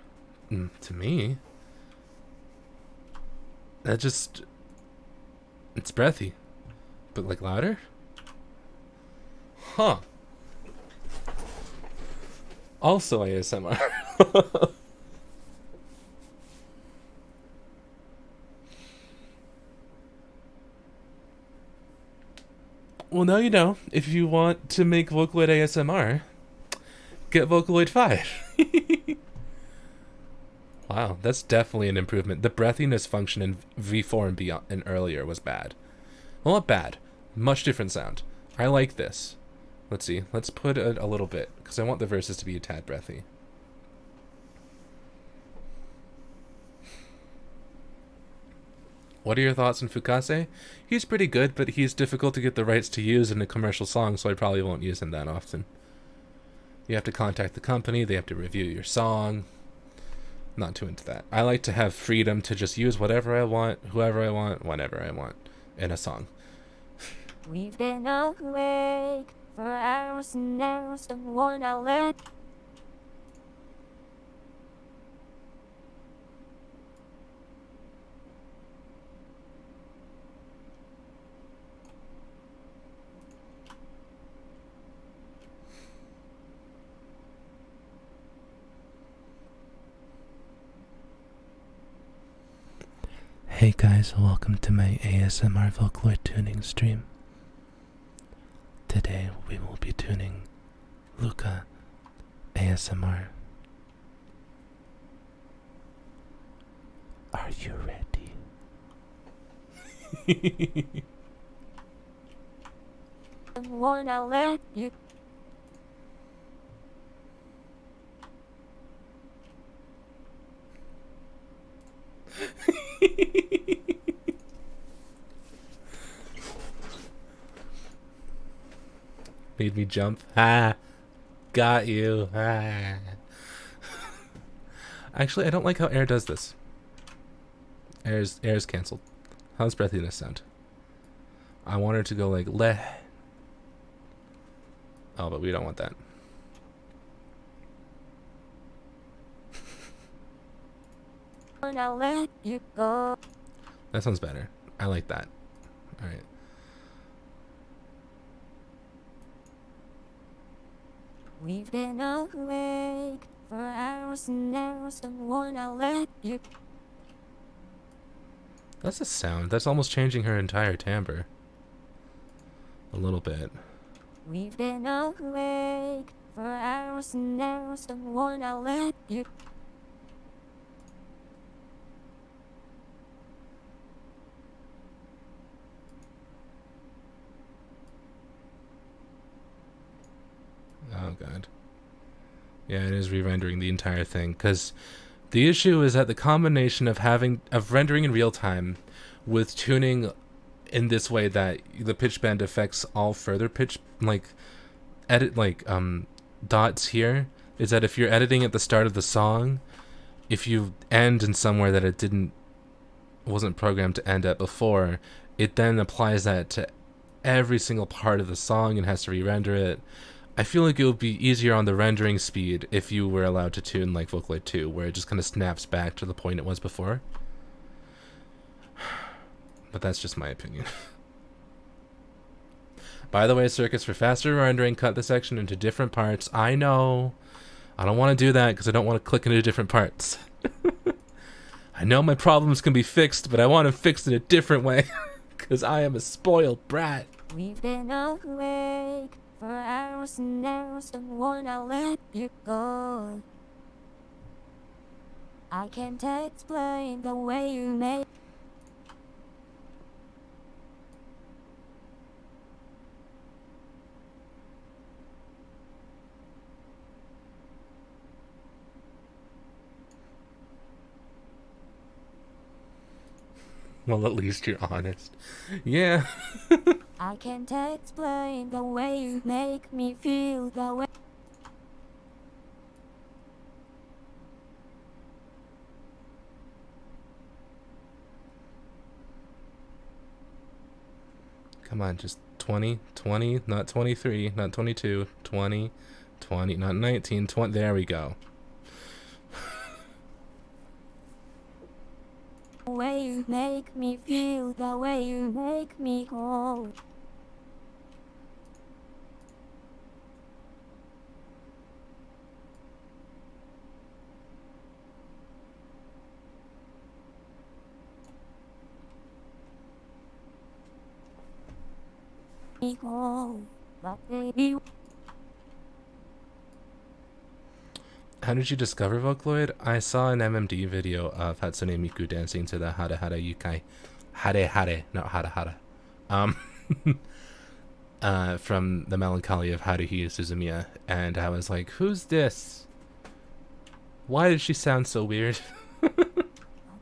to me. That just... It's breathy. But, like, louder? Huh. Also ASMR. Well, now you know. If you want to make Vocaloid ASMR, get Vocaloid 5. Wow, that's definitely an improvement. The breathiness function in V4 and beyond and earlier was bad. Well, not bad. Much different sound. I like this. Let's see. Let's put it a little bit, because I want the verses to be a tad breathy. What are your thoughts on Fukase? He's pretty good, but he's difficult to get the rights to use in a commercial song, so I probably won't use him that often. You have to contact the company, they have to review your song. Not too into that. I like to have freedom to just use whatever I want, whoever I want, whenever I want in a song. We've been awake for hours and hours, don't wanna let. Hey guys, welcome to my ASMR Vocaloid tuning stream. Today we will be tuning Luka ASMR. Are you ready? Wanna let you Made me jump. Ah, got you. Ah. Actually, I don't like how air does this. Air's cancelled. How's breathiness sound? I want her to go like le. Oh, but we don't want that. wanna let you go. That sounds better. I like that. All right. We've been awake for hours and hours. Don't wanna let you. That's a sound. That's almost changing her entire timbre. A little bit. We've been awake for hours and hours. Don't wanna let you. Oh god. Yeah, it is re-rendering the entire thing, because the issue is that the combination of rendering in real time with tuning in this way that the pitch bend affects all further pitch dots here, is that if you're editing at the start of the song, if you end in somewhere that it wasn't programmed to end at before, it then applies that to every single part of the song and has to re-render it. I feel like it would be easier on the rendering speed if you were allowed to tune like Vocaloid 2, where it just kind of snaps back to the point it was before. But that's just my opinion. By the way, Circus, for faster rendering, cut the section into different parts. I know. I don't want to do that because I don't want to click into different parts. I know my problems can be fixed, but I want to fix it a different way because I am a spoiled brat. We've been awake for hours and hours. Don't wanna let you go. I can't explain the way you make. Well, at least you're honest. Yeah. I can't explain the way you make me feel the way. Come on, just 20, 20, not 23, not 22, 20, 20, not 19, 20. There we go. The way you make me feel, the way you make me whole. Me whole, but baby. How did you discover Vocaloid? I saw an MMD video of Hatsune Miku dancing to the Hara Hara Yukai. Hare Hare, not Hara Hara. From the Melancholy of Haruhi Suzumiya. And I was like, who's this? Why does she sound so weird?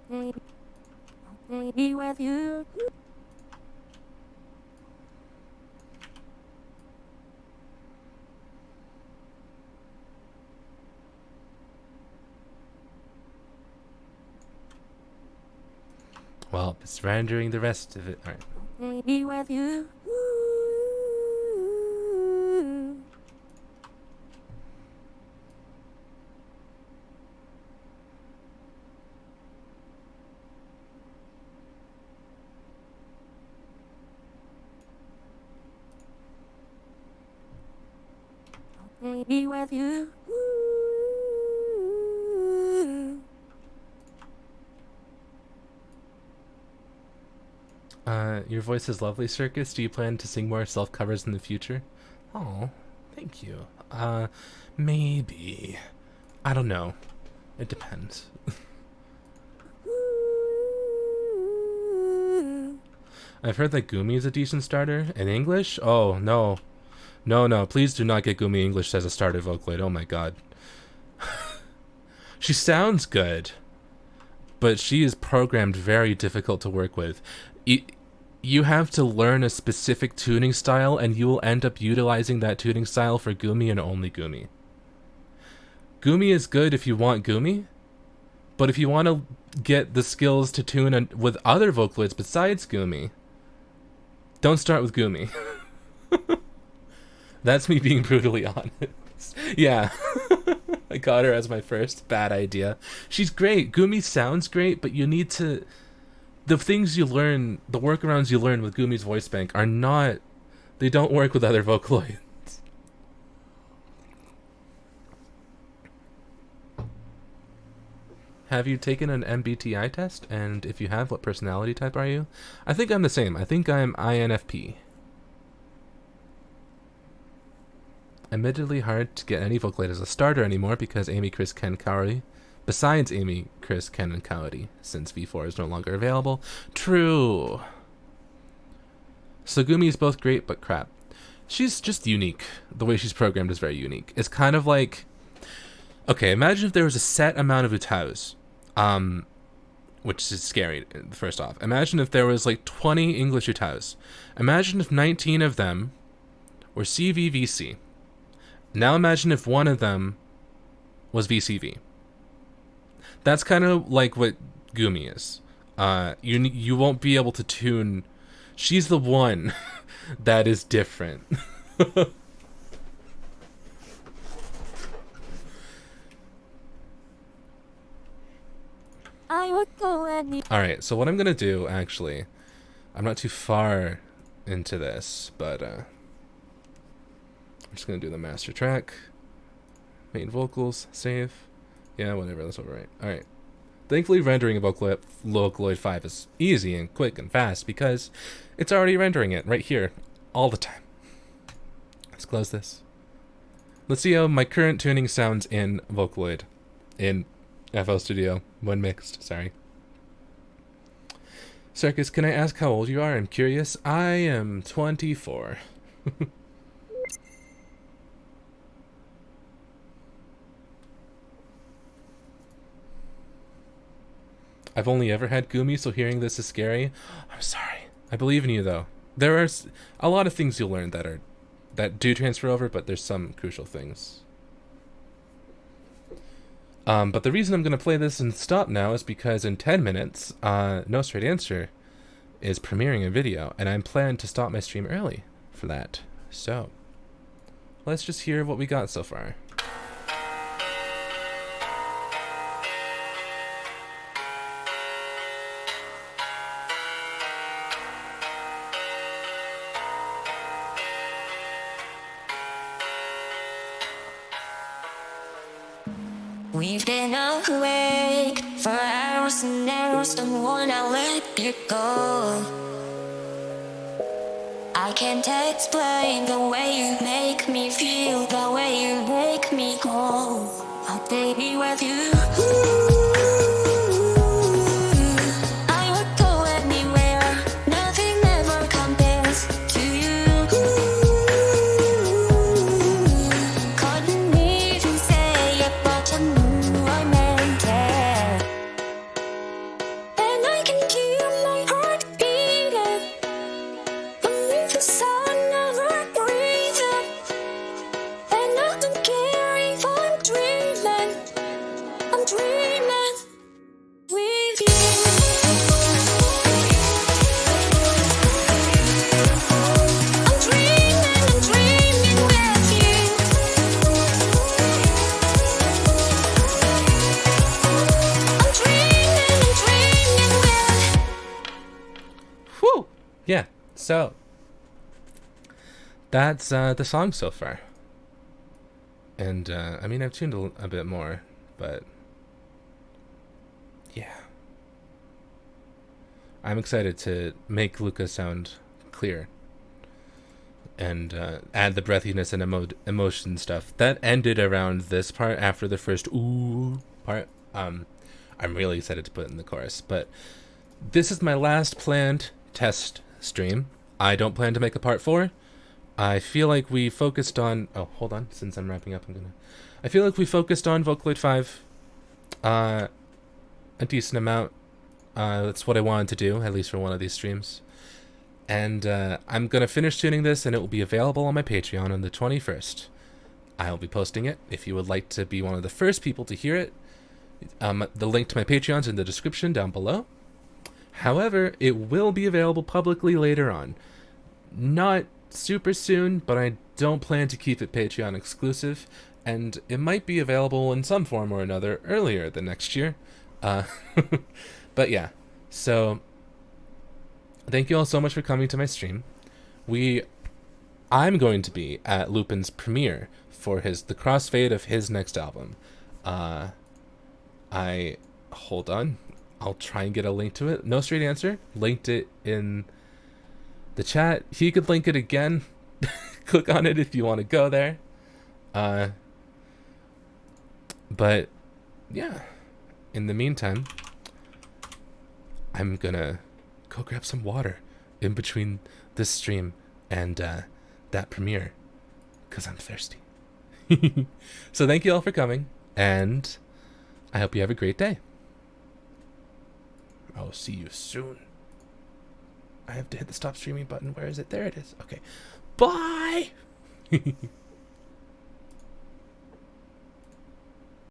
Baby with you. Well, it's rendering the rest of it. Alright. Baby with you. Baby with you. Your voice is lovely, Circus. Do you plan to sing more self-covers in the future? Oh, thank you. Maybe. I don't know. It depends. I've heard that Gumi is a decent starter. In English? Oh, no. No, no, please do not get Gumi English as a starter Vocaloid. Oh my god. She sounds good, but she is programmed very difficult to work with. You have to learn a specific tuning style, and you will end up utilizing that tuning style for Gumi and only Gumi. Gumi is good if you want Gumi, but if you want to get the skills to tune with other Vocaloids besides Gumi, don't start with Gumi. That's me being brutally honest. Yeah. I got her as my first bad idea. She's great. Gumi sounds great, but you need to... The things you learn, the workarounds you learn with Gumi's voice bank are not... They don't work with other Vocaloids. Have you taken an MBTI test? And if you have, what personality type are you? I think I'm the same. I think I'm INFP. Admittedly hard to get any Vocaloid as a starter anymore because Amy, Chris, Ken, Kaori. Besides Amy, Chris, Ken, and Kaori, since V4 is no longer available. True. So Gumi is both great but crap. She's just unique. The way she's programmed is very unique. It's kind of like... Okay, imagine if there was a set amount of utaus. Which is scary, first off. Imagine if there was like 20 English utaus. Imagine if 19 of them were CVVC. Now imagine if one of them was VCV. That's kind of like what Gumi is. You won't be able to tune... She's the one that is different. I would go any. Alright, so what I'm gonna do, actually... I'm not too far into this, but... I'm just gonna do the master track. Main vocals, save. Yeah, whatever, let's overwrite. Alright. Thankfully, rendering a Vocaloid 5 is easy and quick and fast because it's already rendering it right here all the time. Let's close this. Let's see how my current tuning sounds in Vocaloid. In FL Studio, when mixed, sorry. Circus, can I ask how old you are? I'm curious. I am 24. I've only ever had Gumi, so hearing this is scary. I'm sorry. I believe in you, though. There are a lot of things you'll learn that do transfer over, but there's some crucial things. But the reason I'm going to play this and stop now is because in 10 minutes, No Straight Answer is premiering a video, and I'm planning to stop my stream early for that. So, let's just hear what we got so far. We've been awake for hours and hours, don't wanna let you go. I can't explain the way you make me feel, the way you make me go. I'll be with you. I would go anywhere, nothing ever compares to you. Couldn't even say it, but you knew I meant it. And I can hear my heart beating beneath the sun of our breathing. And I don't care if I'm dreaming with you. I'm dreaming with you. I'm dreaming with. Whew! Yeah, so that's the song so far. And, I mean, I've tuned a bit more, but yeah. I'm excited to make Luka sound clear and add the breathiness and emotion stuff. That ended around this part after the first ooh part. I'm really excited to put in the chorus, but this is my last planned test stream. I don't plan to make a part 4. I feel like we focused on... Oh, hold on. Since I'm wrapping up, I feel like we focused on Vocaloid 5 a decent amount. That's what I wanted to do, at least for one of these streams. And I'm going to finish tuning this, and it will be available on my Patreon on the 21st. I'll be posting it. If you would like to be one of the first people to hear it, the link to my Patreon's in the description down below. However, it will be available publicly later on. Not super soon, but I don't plan to keep it Patreon exclusive, and it might be available in some form or another earlier than next year. But yeah, so thank you all so much for coming to my stream. I'm going to be at Lupin's premiere for the crossfade of his next album. Hold on, I'll try and get a link to it. No Straight Answer linked it in the chat. He could link it again. Click on it if you want to go there. But yeah, in the meantime, I'm gonna go grab some water in between this stream and that premiere, because I'm thirsty. So thank you all for coming, and I hope you have a great day. I'll see you soon. I have to hit the stop streaming button. Where is it? There it is. Okay. Bye!